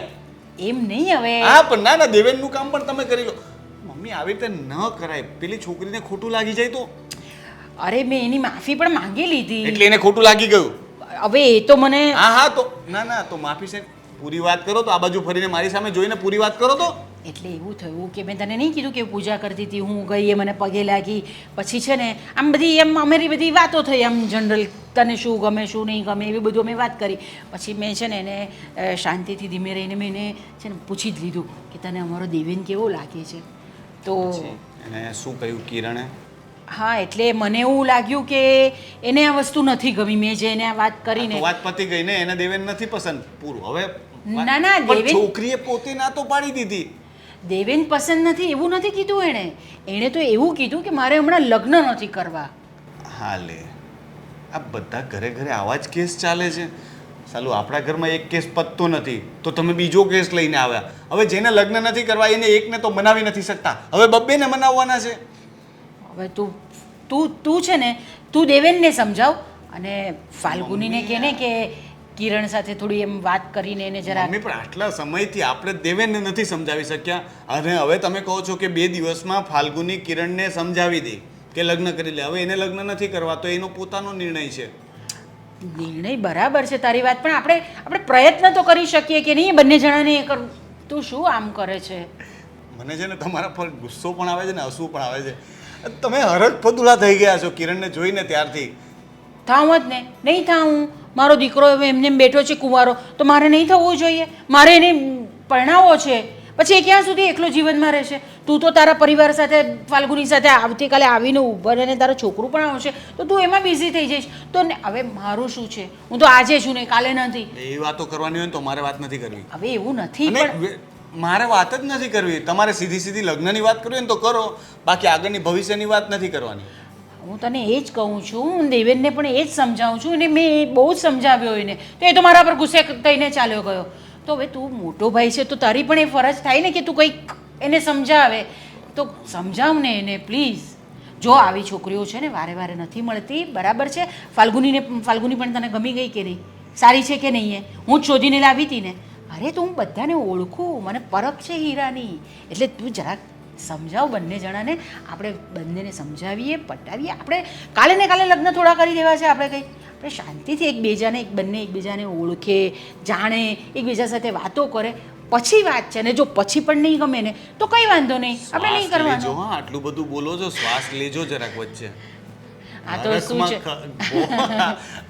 એમ નહીં હવે. હા, પણ ના દેવેનનું કામ પણ તમે કરી લો. મમ્મી, આવી રીતે ન કરાય. પેલી છોકરીને ખોટું લાગી જાય તો? અરે મેં એની માફી પણ માંગી લીધી. એટલે એને ખોટું લાગી ગયું? હવે એ તો મને હા તો ના તો માફી છે. પૂરી વાત કરો તો, આ બાજુ ફરીને મારી સામે જોઈને પૂરી વાત કરો તો. એટલે એવું થયું કે મેં તને નહીં કીધું કે પૂજા કરતી હતી, હું ગઈ, એ મને પગે લાગી. પછી છે ને આમ બધી એમ અમારી બધી વાતો થઈ, આમ જનરલ તને શું ગમે શું નહીં ગમે એવી બધું અમે વાત કરી. પછી મેં છે ને એને શાંતિથી ધીમે રહીને મેં એને છે ને પૂછી જ લીધું કે તને અમારો દેવેન કેવો લાગે છે. તો એને શું કહ્યું કિરણે? હા, એટલે મને એવું લાગ્યું કે એને આ વસ્તુ નથી ગમી. મેં જે એને આ વાત કરીને વાત પતી ગઈ ને, એને દેવેન નથી પસંદ, પૂરું. હવે ના પણ છોકરીએ પોતે ના તો પાડી દીધી. દેવેન પસંદ નથી એવું નથી કીધું એણે તો એવું કીધું કે મારે હમણાં લગ્ન નથી કરવા. હા લે, આ બધા ઘરે ઘરે આવા જ કેસ ચાલે છે. સાલું આપણા ઘરમાં એક કેસ પતતો નથી તો તમે બીજો કેસ લઈને આવ્યા. હવે જેને લગ્ન નથી કરવા એને એકને તો મનાવી નથી શકતા, હવે બબ્બેને મનાવવાના છે. હવે તું છે ને તું દેવેનને સમજાવ અને ફાલ્ગુનીને કહે ને કે કિરણ સાથે થોડી એમ વાત કરીને એને જરા. મમ્મી, પણ આટલા સમયથી આપણે દેવેનને નથી સમજાવી શક્યા અને હવે તમે કહો છો કે 2 દિવસમાં ફાલ્ગુની કિરણને સમજાવી દે કે લગ્ન કરી લે. હવે એને લગ્ન નથી કરવા તો એનો પોતાનો નિર્ણય છે. નિર્ણય બરાબર છે તારી વાત, પણ આપણે પ્રયત્ન તો કરી શકીએ કે નહીં બંને જણાને એ કરું. તું શું આમ કરે છે? મને છે ને તમારા પર ગુસ્સો પણ આવે છે ને હસવું પણ આવે છે. તમે હરખ ફદુલા થઈ ગયા છો કિરણને જોઈને ત્યારથી. થાઉં જ ને, નહીં થાઉં. મારો દીકરો હવે એમને એમ બેઠો છે કુંવારો તો મારે નહીં થવું જોઈએ, મારે એને પરણાવવો છે. પછી એ ક્યાં સુધી એકલો જીવનમાં રહેશે? તું તો તારા પરિવાર સાથે ફાલ્ગુની સાથે આવતીકાલે આવીને ઊભા રહીને તારું છોકરું પણ આવશે તો તું એમાં બિઝી થઈ જઈશ. તો હવે મારું શું છે? હું તો આજે છું ને કાલે નથી. એ વાતો કરવાની હોય ને તો મારે વાત નથી કરવી. હવે એવું નથી અને પણ મારે વાત જ નથી કરવી. તમારે સીધી સીધી લગ્નની વાત કરવી હોય ને તો કરો, બાકી આગળની ભવિષ્યની વાત નથી કરવાની. હું તને એ જ કહું છું, હું દેવેનને પણ એ જ સમજાવું છું અને મેં બહુ જ સમજાવ્યો એને તો એ તો મારા પર ગુસ્સે થઈને ચાલ્યો ગયો. તો હવે તું મોટો ભાઈ છે તો તારી પણ એ ફરજ થાય ને કે તું કંઈક એને સમજાવે તો સમજાવ ને એને પ્લીઝ. જો આવી છોકરીઓ છે ને વારે વારે નથી મળતી, બરાબર છે. ફાલ્ગુની પણ તને ગમી ગઈ કે નહીં? સારી છે કે નહીં? હું જ શોધીને લાવી હતી ને. અરે તો હું બધાને ઓળખું, મને પરખ છે હીરાની. એટલે તું જરાક સમજાવ બંને જણાને. આપણે બંનેને સમજાવીએ, પટાવીએ. આપણે કાલે ને કાલે લગ્ન થોડા કરી દેવા છે. આપણે કંઈ આપણે શાંતિથી બંને એકબીજાને ઓળખે, જાણે, એકબીજા સાથે વાતો કરે પછી વાત છે. ને જો પછી પણ નહીં ગમે ને તો કંઈ વાંધો નહીં, આપણે નહીં કરવાનું. હા, આટલું બધું બોલો છો, શ્વાસ લેજો જરાક વચ્ચે. આ તો શું છે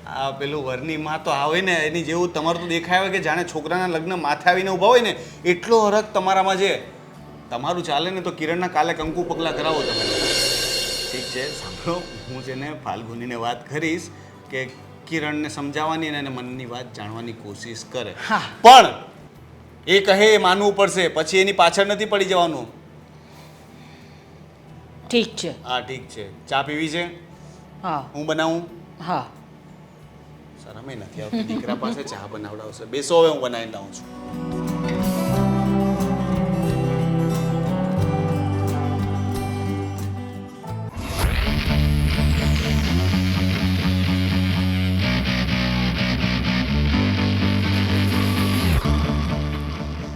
આ પેલું વરની માં તો આવે ને એની જેવું તમારું તો દેખાય હોય કે જાણે છોકરાના લગ્ન માથે આવીને ઊભા હોય ને એટલો હરખ તમારામાં છે. તમારું ચાલે ને તો કિરણના કાલે કંકુ પગલા કરાવો તમે. ઠીક છે, સાંભળો, હું છે ને ફાલ્ગુનીને વાત કરીશ કે કિરણને સમજાવવાની અને એને મનની વાત જાણવાની કોશિશ કરે. પણ એ કહે એ માનવું પડશે, પછી એની પાછળ નથી પડી જવાનું. ઠીક છે. હા ઠીક છે. ચા પીવી છે? હા હું બનાવું? હા. શરમે નથી આવતી, દીકરા પાસે ચા બનાવડાવશે. બેસો, હવે હું બનાવીને લાવું છું.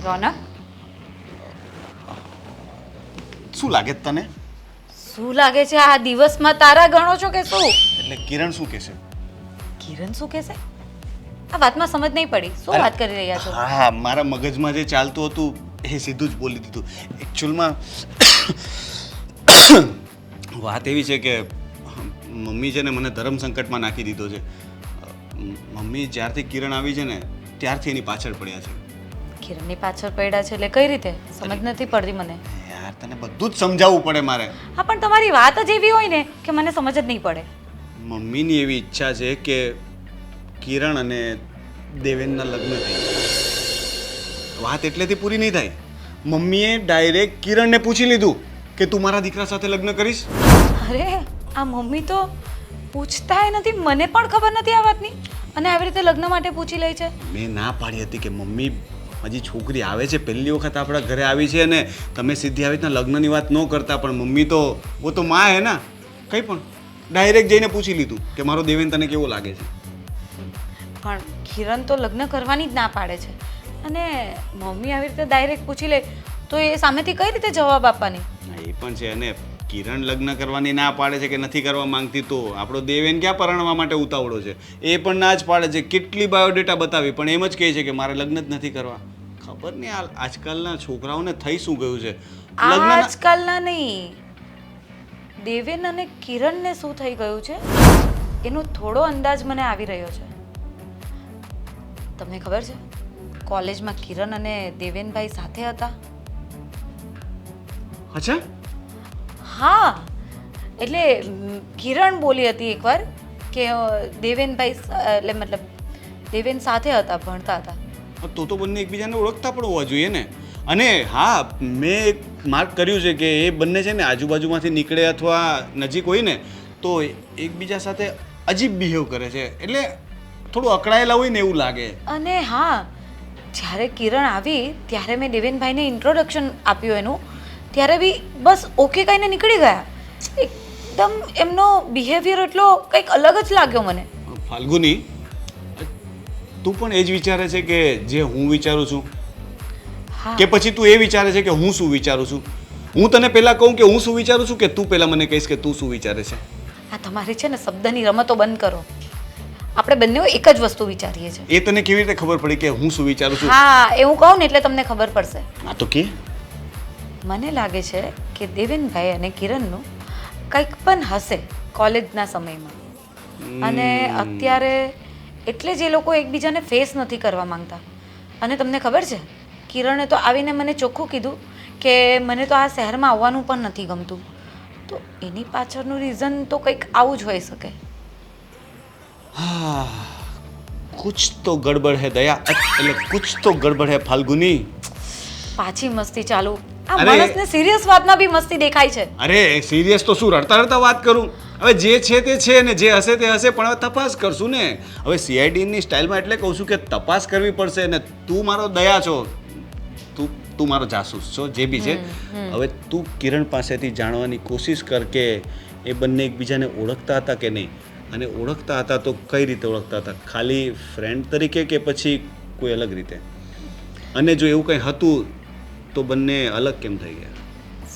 રોનક, શું લાગે છે તને? શું લાગે છે? આ દિવસમાં તારા ગણો છો કે શું? એટલે કિરણ શું કહેશે? કિરણ શું કહેશે? આ વાતમાં સમજ નહીં પડી. શું વાત કરી રહ્યા છો? હા, મારા મગજમાં જે ચાલતું હતું એ સીધું જ બોલી દીધું. એકચ્યુઅલમાં વાત એવી છે કે મમ્મી છે ને મને ધર્મ સંકટમાં નાખી દીધો છે. મમ્મી જ્યારથી કિરણ આવી છે ને ત્યારથી એની પાછળ પડ્યા છે. કિરણની પાછળ પડ્યા છે એટલે કઈ રીતે? સમજ નથી પડતી મને. યાર, તને બધું જ સમજાવવું પડે મારે. હા, પણ તમારી વાત જ એવી હોય ને કે મને સમજ જ નહીં પડે. મમ્મીની એવી ઈચ્છા છે કે કિરણ અને દેવેનના લગ્ન થાય. વાત એટલેથી પૂરી નહીં થાય. મમ્મીએ ડાયરેક્ટ કિરણને પૂછી લીધું કે તું મારા દીકરા સાથે લગ્ન કરીશ? અરે આ મમ્મી તો પૂછતાય નથી, મને પણ ખબર નથી આ વાતની, અને આવી રીતે લગ્ન માટે પૂછી લે છે. મેં ના પાડી હતી કે મમ્મી હજી છોકરી આવે છે, પહેલી વખત આપણા ઘરે આવી છે અને તમે સીધી આવી રીતના લગ્નની વાત ન કરતા. પણ મમ્મી તો વો તો માં હે ના, કંઈ પણ ડાયરેક્ટ જઈને પૂછી લીધું કે મારો દેવેન તને કેવો લાગે છે. પણ કિરણ તો લગ્ન કરવાની જ ના પાડે છે, અને મમ્મી આવી રીતે ડાયરેક્ટ પૂછી લે તો એ સામેથી કઈ રીતે જવાબ આપવાની? એ પણ છે. અને કિરણ લગ્ન કરવાની ના પાડે છે કે નથી કરવા માંગતી તો આપણો દેવેન ક્યાં પરણવા માટે ઉતાવળો છે? એ પણ ના જ પાડે છે. કેટલી બાયોડેટા બતાવી પણ એમ જ કહે છે કે મારે લગ્ન જ નથી કરવા. ખબર નહીં આજકાલના છોકરાઓને થઈ શું ગયું છે. આજકાલના નહીં, દેવેન અને કિરણને શું થઈ ગયું છે એનો થોડો અંદાજ મને આવી રહ્યો છે. તમને ખબર છે કોલેજમાં કિરણ અને દેવેનભાઈ સાથે હતા? અચ્છા? હા, એટલે કિરણ બોલી હતી એકવાર કે દેવેનભાઈ એટલે મતલબ દેવેન સાથે હતા, ભણતા હતા. તો બંને એકબીજાને ઓળખતા પણ હોવા જોઈએ ને. અને હા, મેં એક માર્ક કર્યું છે કે એ બંને છે ને આજુબાજુમાંથી નીકળે અથવા નજીક હોય ને તો એકબીજા સાથે અજીબ બિહેવ કરે છે. એટલે થોડું અકળાયેલા હોય ને એવું લાગે. અને હા, જ્યારે કિરણ આવી ત્યારે મેં દેવેનભાઈને ઇન્ટ્રોડક્શન આપ્યું એનું, ત્યારે બી બસ ઓકે કહીને નીકળી ગયા. એકદમ એમનો બિહેવિયર એટલો કંઈક અલગ જ લાગ્યો મને. ફાલ્ગુની, તું પણ એ જ વિચારે છે કે જે હું વિચારું છું? હા. કે પછી તું એ વિચારે છે કે હું શું વિચારું છું? હું તને પહેલા કહું કે હું શું વિચારું છું કે તું પહેલા મને કહીશ કે તું શું વિચારે છે? આ તમારી છે ને શબ્દની રમતો બંધ કરો. આપણે બંને એક જ વસ્તુ વિચારીએ છીએ. એ તને કેવી રીતે ખબર પડી કે હું શું વિચારું છું? હા, એવું કહું ને એટલે તમને ખબર પડશે. હા તો કે મને લાગે છે કે દેવેનભાઈ અને કિરણનું કંઈક પણ હશે કોલેજના સમયમાં, અને અત્યારે એટલે જ એ લોકો એકબીજાને ફેસ નથી કરવા માંગતા. અને તમને ખબર છે, કિરણે તો આવીને મને ચોખ્ખું કીધું કે મને તો આ શહેરમાં આવવાનું પણ નથી ગમતું. તો એની પાછળનું રીઝન તો કંઈક આવું જ હોઈ શકે. હા, કુછ તો ગડબડ હે દયા, એટલે કુછ તો ગડબડ હે ફાલ્ગુની. પાછી મસ્તી ચાલુ. આ અરે! માણસને સિરિયસ વાતમાં બી મસ્તી દેખાય છે. અરે સિરિયસ તો શું, રડતા રડતા વાત કરું. હવે જે છે તે છે ને જે હશે તે હશે, પણ હવે તપાસ કરશું ને. હવે CID ની સ્ટાઇલમાં એટલે કહું છું કે તપાસ કરવી પડશે ને. તું મારો દયા છો, તું મારો જાસૂસ છો, જે બી છે. હવે તું કિરણ પાસેથી જાણવાની કોશિશ કર કે એ બંને એકબીજાને ઓળખતા હતા કે નહીં, અને ઓળખતા હતા તો કઈ રીતે ઓળખતા હતા, ખાલી ફ્રેન્ડ તરીકે કે પછી કોઈ અલગ રીતે. અને જો એવું કંઈ હતું તો બંને અલગ કેમ થઈ ગયા?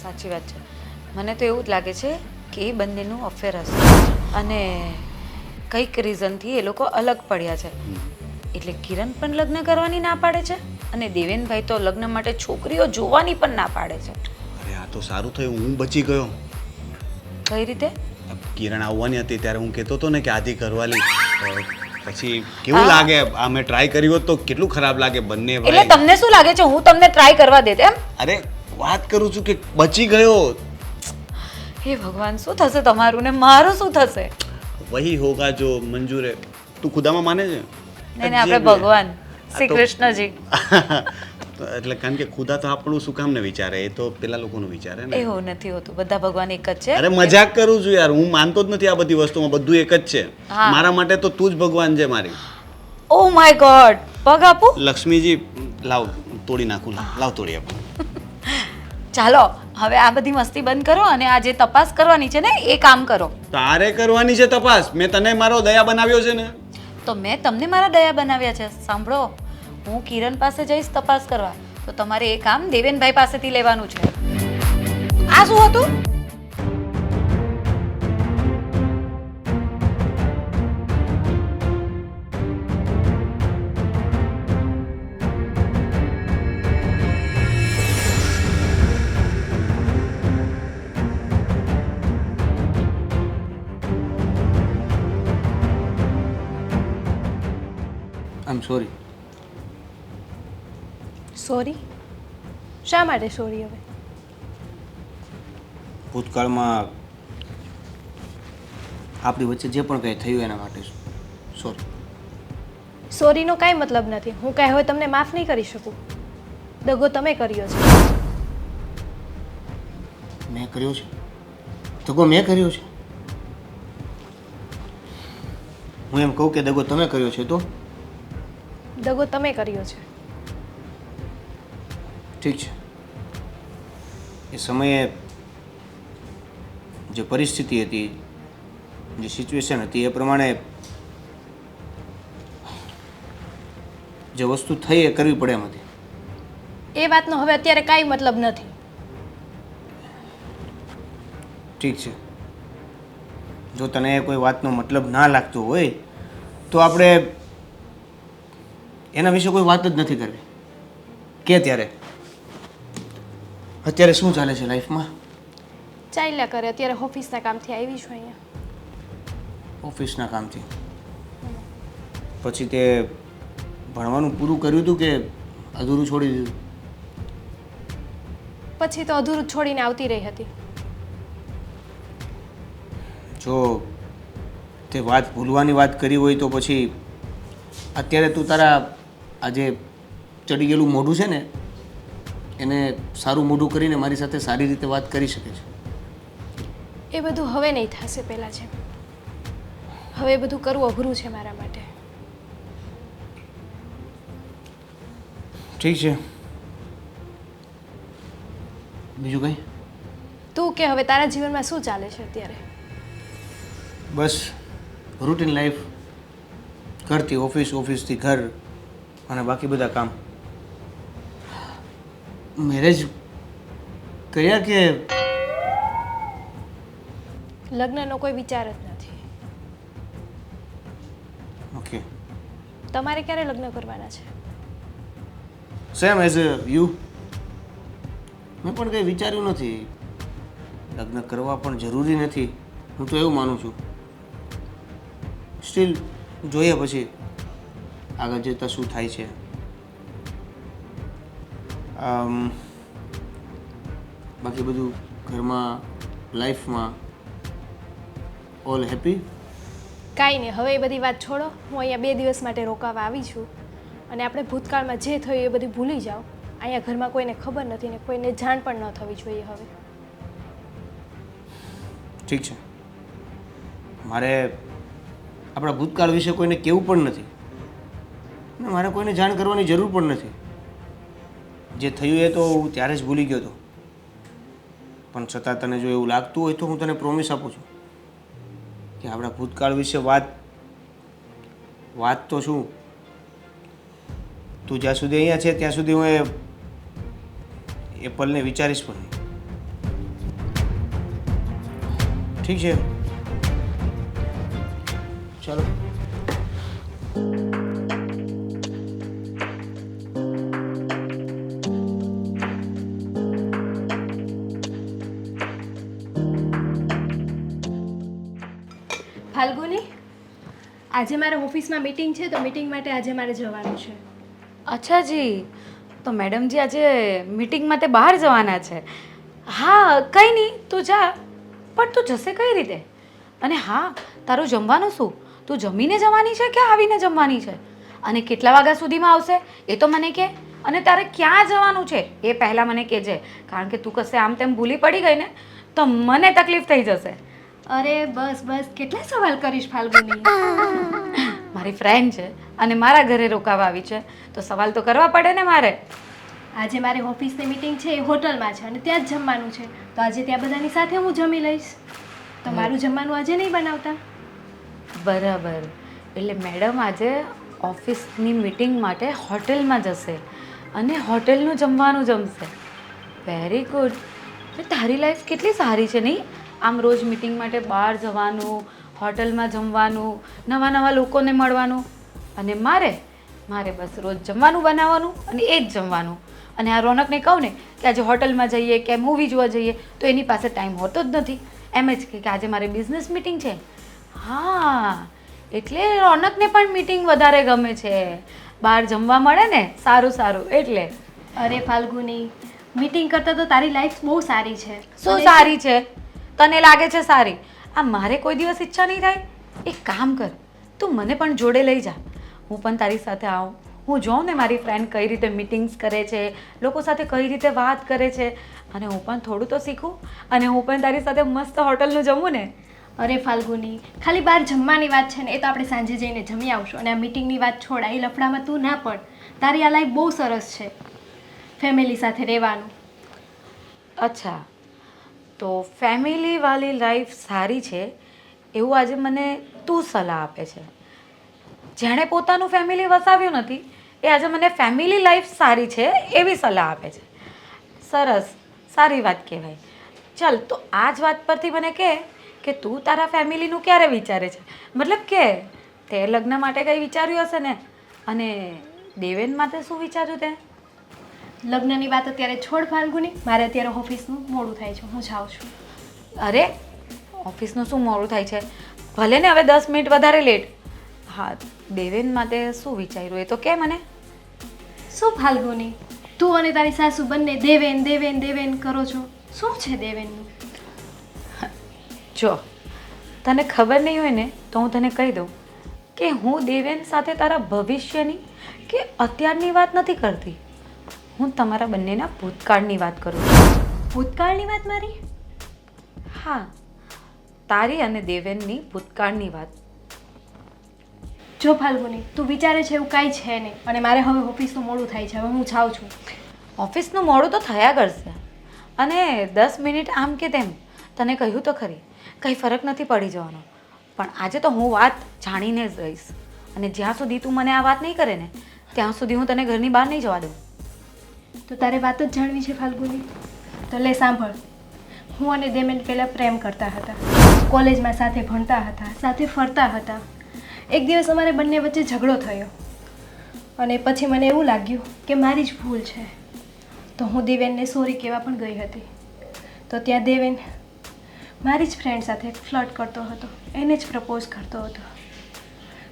સાચી વાત છે. મને તો એવું જ લાગે છે કે એ બંનેનું અફેર હશે અને કંઈક રીઝનથી એ લોકો અલગ પડ્યા છે. એટલે કિરણ પણ લગ્ન કરવાની ના પાડે છે અને દેવેનભાઈ તો લગ્ન માટે છોકરીઓ જોવાની પણ ના પાડે છે. અરે આ તો સારું થયું હું બચી ગયો. કઈ રીતે? કિરણ આવવાની હતી ત્યારે હું કહેતો હતો ને કે આધી ઘરવાળી, પછી કેવું લાગે આ મેં ટ્રાય કર્યું હોત તો કેટલું ખરાબ લાગે બંને એટલે ભાઈ. તમને શું લાગે છે હું તમને ટ્રાય કરવા દેત એમ? અરે વાત કરું છું કે બચી ગયો. હે ભગવાન, શું થશે તમારું ને મારું શું થશે? વહી હોગા જો મંજૂર હે. તું ખુદામાં માને છે? નહીં આપણે ભગવાન શ્રી કૃષ્ણજી. એટલે કારણ કે ખુદા તો આપણું શું કામ ને વિચારે, એ તો પેલા લોકોનું વિચારે ને. એવું નથી હોતું, બધા ભગવાન એક જ છે. અરે મજાક કરું છું યાર, હું માનતો જ નથી આ બધી વસ્તુમાં, બધું એક જ છે. હા. મારા માટે તો તું જ ભગવાન છે મારી. ઓ માય ગોડ, પગ આપું? લક્ષ્મીજી લાવ તોડી નાખું, લાવ તોડી આપું. ચાલો હવે આ બધી મસ્તી બંધ કરો અને આ જે તપાસ કરવાની છે ને એ કામ કરો. તારે કરવાની છે તપાસ, મેં તને મારો દયા બનાવ્યો છે ને. તો મેં તમને મારા દયા બનાવ્યા છે. સાંભળો, હું કિરણ પાસે જઈશ તપાસ કરવા, તો તમારે એ કામ દેવેનભાઈ પાસેથી લેવાનું છે. આ શું હતું? આમ સોરી. સોરી? શા માટે સોરી? હવે ભૂતકાળમાં આપણી વચ્ચે જે પણ કંઈ થયું એના માટે સોરી. સોરીનો કાંઈ મતલબ નથી. હું કાંઈ હવે તમને માફ નહીં કરી શકું. દગો તમે કર્યો છે. મેં કર્યો છે? દગો મેં કર્યો છે? હું એમ કહું કે દગો તમે કર્યો છે તો? દગો તમે કર્યો છે. ઠીક છે. એ સમયે જે પરિસ્થિતિ હતી, જે સિચ્યુએશન હતી એ પ્રમાણે જે વસ્તુ થઈ એ કરવી પડે એમ હતી. એ વાતનો હવે અત્યારે કાંઈ મતલબ નથી. ઠીક છે. જો તને કોઈ વાતનો મતલબ ના લાગતો હોય તો આપણે એના વિશે કોઈ વાત જ નથી કરવી. કે ત્યારે અત્યારે શું ચાલે છે લાઈફમાં? ચાલ્યા કરે. અત્યારે ઓફિસના કામથી આવી છું અહીંયા. ઓફિસના કામથી પછી તે ભણવાનું પૂરું કર્યું હતું કે અધૂરું છોડી દીધું? પછી તો અધૂરું જ છોડીને આવતી રહી હતી. જો તે વાત ભૂલવાની વાત કરી હોય તો પછી અત્યારે તું તારા આ જે ચડી ગયેલું મોઢું છે ને એને સારું મોઢું કરીને મારી સાથે સારી રીતે વાત કરી શકે છે. એ બધું હવે નહીં થશે પહેલાં જેમ. હવે એ બધું કરવું અઘરું છે મારા માટે. ઠીક છે. બીજું કંઈ? તું કે હવે તારા જીવનમાં શું ચાલે છે અત્યારે? બસ રૂટીન લાઈફ, ઘરથી ઓફિસ, ઓફિસથી ઘર અને બાકી બધા કામ. મેરેજ કર્યા કે? લગ્નનો કોઈ વિચાર જ નથી. ઓકે. તમારે ક્યારે લગ્ન કરવાના છે? Same as you. મેં પણ કંઈ વિચાર્યું નથી. લગ્ન કરવા પણ જરૂરી નથી, હું તો એવું માનું છું. સ્ટીલ જોઈએ પછી આગળ જતાં શું થાય છે. બાકી બધું ઘરમાં, લાઈફમાં ઓલ હેપી? કાંઈ નહીં, હવે એ બધી વાત છોડો. હું અહીંયા 2 દિવસ માટે રોકાવા આવી છું અને આપણે ભૂતકાળમાં જે થયું એ બધું ભૂલી જાઓ. અહીંયા ઘરમાં કોઈને ખબર નથી ને કોઈને જાણ પણ ન થવી જોઈએ હવે. ઠીક છે, મારે આપણા ભૂતકાળ વિશે કોઈને કહેવું પણ નથી ને મારે કોઈને જાણ કરવાની જરૂર પણ નથી. જે થયું એ તો હું ત્યારે જ ભૂલી ગયો હતો, પણ છતાં તને જો એવું લાગતું હોય તો હું તને પ્રોમિસ આપું છું કે આપણા ભૂતકાળ વિશે વાત તો શું, તું જ્યાં સુધી અહીંયા છે ત્યાં સુધી હું એ પલને વિચારીશ પણ નહીં. ઠીક છે, ચાલો. ફાલ્ગુની, આજે મારે ઓફિસમાં મીટિંગ છે તો મીટિંગ માટે આજે મારે જવાનું છે. અચ્છા જી, તો મેડમજી આજે મીટિંગ માટે બહાર જવાના છે. હા કંઈ નહીં, તું જા. પણ તું જશે કઈ રીતે? અને હા, તારું જમવાનું શું? તું જમીને જવાની છે કે આવીને જમવાની છે? અને કેટલા વાગ્યા સુધીમાં આવશે એ તો મને કહે. અને તારે ક્યાં જવાનું છે એ પહેલાં મને કહેજે, કારણ કે તું કશે આમ તેમ ભૂલી પડી ગઈ ને તો મને તકલીફ થઈ જશે. અરે બસ બસ, કેટલા સવાલ કરીશ ફાલ્ગુની? મારી ફ્રેન્ડ છે અને મારા ઘરે રોકાવા આવી છે તો સવાલ તો કરવા પડે ને મારે. આજે મારી ઓફિસની મીટિંગ છે એ હોટલમાં છે અને ત્યાં જ જમવાનું છે, તો આજે ત્યાં બધાની સાથે હું જમી લઈશ. તો મારું જમવાનું આજે નહીં બનાવતા? બરાબર, એટલે મેડમ આજે ઓફિસની મીટિંગ માટે હોટેલમાં જશે અને હોટેલનું જમવાનું જમશે. Very good. તારી લાઈફ કેટલી સારી છે નહીં? આમ રોજ મીટિંગ માટે બહાર જવાનું, હોટલમાં જમવાનું, નવા નવા લોકોને મળવાનું. અને મારે બસ રોજ જમવાનું બનાવવાનું અને એ જ જમવાનું. અને આ રોનકને કહું ને કે આજે હોટલમાં જઈએ કે મૂવી જોવા જઈએ તો એની પાસે ટાઈમ હોતો જ નથી. એમ જ કે આજે મારે બિઝનેસ મીટિંગ છે. હા, એટલે રોનકને પણ મીટિંગ વધારે ગમે છે. બહાર જમવા મળે ને સારું સારું એટલે. અરે ફાલ્ગુની, મીટિંગ કરતાં તો તારી લાઈફ બહુ સારી છે. શું સારી છે? તને લાગે છે સારી? આ મારે કોઈ દિવસ ઈચ્છા નહીં થાય? એક કામ કર, તું મને પણ જોડે લઈ જા. હું પણ તારી સાથે આવું. હું જોઉં ને મારી ફ્રેન્ડ કઈ રીતે મીટિંગ્સ કરે છે, લોકો સાથે કઈ રીતે વાત કરે છે, અને હું પણ થોડું તો શીખું અને હું પણ તારી સાથે મસ્ત હોટલનું જમું ને. અરે ફાલ્ગુની, ખાલી બહાર જમવાની વાત છે ને એ તો આપણે સાંજે જઈને જમી આવશું. અને આ મીટિંગની વાત છોડ, એ લફડામાં તું ના પડ. તારી આ લાઈફ બહુ સરસ છે, ફેમિલી સાથે રહેવાનું. અચ્છા, તો ફેમિલીવાળી લાઈફ સારી છે એવું આજે મને તું સલાહ આપે છે. જેણે પોતાનું ફેમિલી વસાવ્યું નથી એ આજે મને ફેમિલી લાઈફ સારી છે એવી સલાહ આપે છે. સરસ, સારી વાત કહેવાય. ચાલ, તો આ જ વાત પરથી મને કહે કે તું તારા ફેમિલીનું ક્યારે વિચારે છે? મતલબ કે તે લગ્ન માટે કંઈ વિચાર્યું હશે ને? અને દેવેન માટે શું વિચાર્યું તે? લગ્નની વાત અત્યારે છોડ ફાલ્ગુની, મારે અત્યારે ઓફિસનું મોડું થાય છે, હું જાઉં છું. અરે ઓફિસનું શું મોડું થાય છે? ભલે ને હવે 10 મિનિટ વધારે લેટ. હા, દેવેન માટે શું વિચાર્યું એ તો કે મને. શું ફાલ્ગુની, તું અને તારી સાસુ બંને દેવેન દેવેન દેવેન કરો છો? શું છે દેવેનનું? જો તને ખબર નહીં હોય ને તો હું તને કહી દઉં કે હું દેવેન સાથે તારા ભવિષ્યની કે અત્યારની વાત નથી કરતી. હું તમારા બંનેના ભૂતકાળની વાત કરું છું. ભૂતકાળની વાત મારી? હા, તારી અને દેવેનની ભૂતકાળની વાત. જો ફાલ્ગુની, તું વિચારે છે એવું કાંઈ છે નહીં અને મારે હવે ઓફિસનું મોડું થાય છે, હવે હું જાઉં છું. ઓફિસનું મોડું તો થયા કરશે અને 10 મિનિટ આમ કે તેમ તને કહ્યું તો ખરી, કંઈ ફરક નથી પડી જવાનો. પણ આજે તો હું વાત જાણીને જ રહીશ અને જ્યાં સુધી તું મને આ વાત નહીં કરે ને ત્યાં સુધી હું તને ઘરની બહાર નહીં જવા દઉં. તો તારે વાત જ જાણવી છે ફાલ્ગુની? તો લે સાંભળ. હું અને દેવેન પહેલાં પ્રેમ કરતા હતા, કોલેજમાં સાથે ભણતા હતા, સાથે ફરતા હતા. એક દિવસ અમારે બંને વચ્ચે ઝઘડો થયો અને પછી મને એવું લાગ્યું કે મારી જ ભૂલ છે, તો હું દેવેનને સોરી કહેવા પણ ગઈ હતી. તો ત્યાં દેવેન મારી જ ફ્રેન્ડ સાથે ફ્લર્ટ કરતો હતો, એને જ પ્રપોઝ કરતો હતો.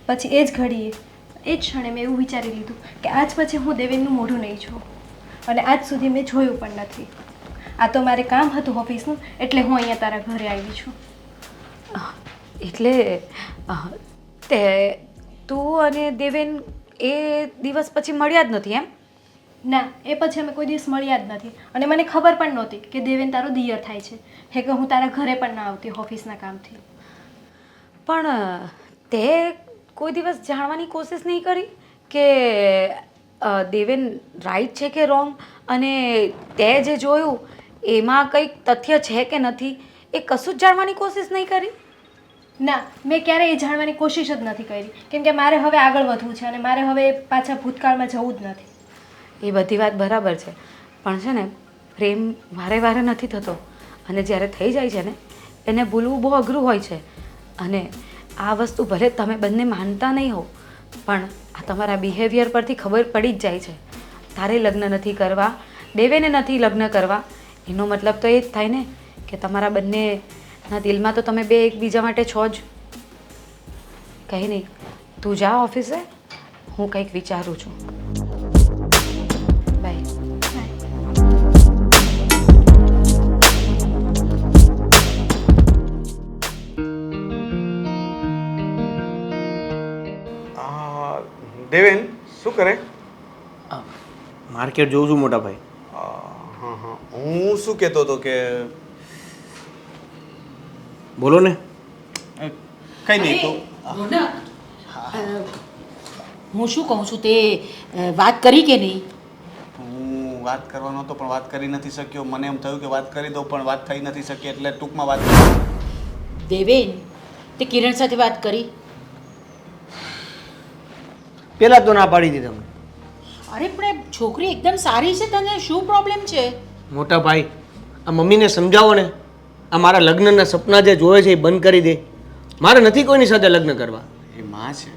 પછી એ જ ઘડીએ એ જ ક્ષણે મેં એવું વિચારી લીધું કે આજ પછી હું દેવેનનું મોઢું નહીં જોઉં, અને આજ સુધી મેં જોયું પણ નથી. આ તો મારે કામ હતું ઓફિસનું, એટલે હું અહીંયા તારા ઘરે આવી છું. એટલે તે તું અને દેવેન એ દિવસ પછી મળ્યા જ નથી એમ? ના, એ પછી અમે કોઈ દિવસ મળ્યા જ નથી, અને મને ખબર પણ નહોતી કે દેવેન તારો દિયર થાય છે, હે કે હું તારા ઘરે પણ ના આવતી ઓફિસના કામથી. પણ તે કોઈ દિવસ જાણવાની કોશિશ નહીં કરી કે દેવેન રાઈટ છે કે રોંગ, અને તે જે જોયું એમાં કંઈક તથ્ય છે કે નથી એ કશું જ જાણવાની કોશિશ નહીં કરી? ના, મેં ક્યારેય એ જાણવાની કોશિશ જ નથી કરી, કેમ કે મારે હવે આગળ વધવું છે અને મારે હવે પાછા ભૂતકાળમાં જવું જ નથી. એ બધી વાત બરાબર છે, પણ છે ને પ્રેમ વારે વારે નથી થતો, અને જ્યારે થઈ જાય છે ને એને ભૂલવું બહુ અઘરું હોય છે. અને આ વસ્તુ ભલે તમે બંને માનતા નહીં હો, પણ આ તમારા બિહેવિયર પરથી ખબર પડી જ જાય છે. તારે લગ્ન નથી કરવા, દેવેને નથી લગ્ન કરવા, એનો મતલબ તો એ જ થાય ને કે તમારા બંનેના દિલમાં તો તમે બે એકબીજા માટે છો જ. કંઈ નહીં, તું જા ઓફિસે, હું કંઈક વિચારું છું. બાય. દેવેન શું કરે? માર્કેટ જોઉં છું મોટા ભાઈ. હા હા, હું શું કહેતો હતો કે બોલો ને. કંઈ નહીં તો હું શું કહું છું તે વાત કરી કે નહીં? હું વાત કરવાનો હતો પણ વાત કરી નથી શક્યો. મને એમ થયું કે વાત કરી દઉં પણ વાત થઈ નથી શકી, એટલે ટૂંકમાં વાત દેવેન, તે કિરણ સાથે વાત કરી? પહેલાં તો ના પાડી દીધી તમને. અરે પણ એ છોકરી એકદમ સારી છે, તને શું પ્રોબ્લેમ છે? મોટા ભાઈ, આ મમ્મીને સમજાવો ને, આ મારા લગ્નના સપના જે જોવે છે એ બંધ કરી દે. મારે નથી કોઈની સાથે લગ્ન કરવા. એ માં છે,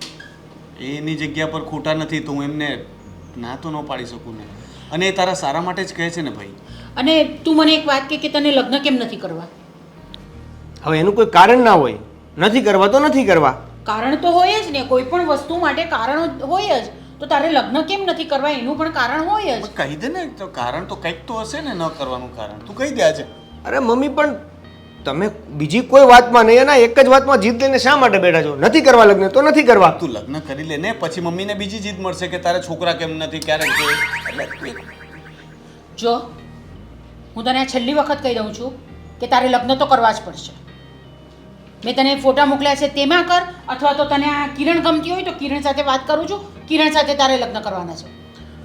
એ એની જગ્યા પર ખોટા નથી, તો હું એમને ના તો ન પાડી શકું ને. અને એ તારા સારા માટે જ કહે છે ને ભાઈ. અને તું મને એક વાત કે તને લગ્ન કેમ નથી કરવા? હવે એનું કોઈ કારણ ના હોય, નથી કરવા તો નથી કરવા. કારણ તો હોય જ ને, કોઈ પણ વસ્તુ માટે કારણ હોય જ. તો તારે લગ્ન કેમ નથી કરવા એનું પણ કારણ હોય જ. કહી દે ને, તો કારણ તો કંઈક તો હશે ને ન કરવાનું કારણ. તું કહી દે આજે. અરે મમ્મી, પણ તમે બીજી કોઈ વાતમાં નહીં, એના એક જ વાતમાં જીદ લઈને શા માટે બેઠા છો? નથી કરવા લગ્ન તો નથી કરવા. તું લગ્ન કરી લે ને, પછી મમ્મીને બીજી જીદ મળશે કે તારે છોકરા કેમ નથી, ક્યારેક એટલે જો હું તને આ છેલ્લી વખત કહી દઉં છું કે તારે લગ્ન તો કરવા જ પડશે. મેં તને ફોટા મોકલ્યા છે તેમાં કર, અથવા તો તને આ કિરણ ગમતી હોય તો કિરણ સાથે વાત કરું છું, કિરણ સાથે તારે લગ્ન કરવાના છે.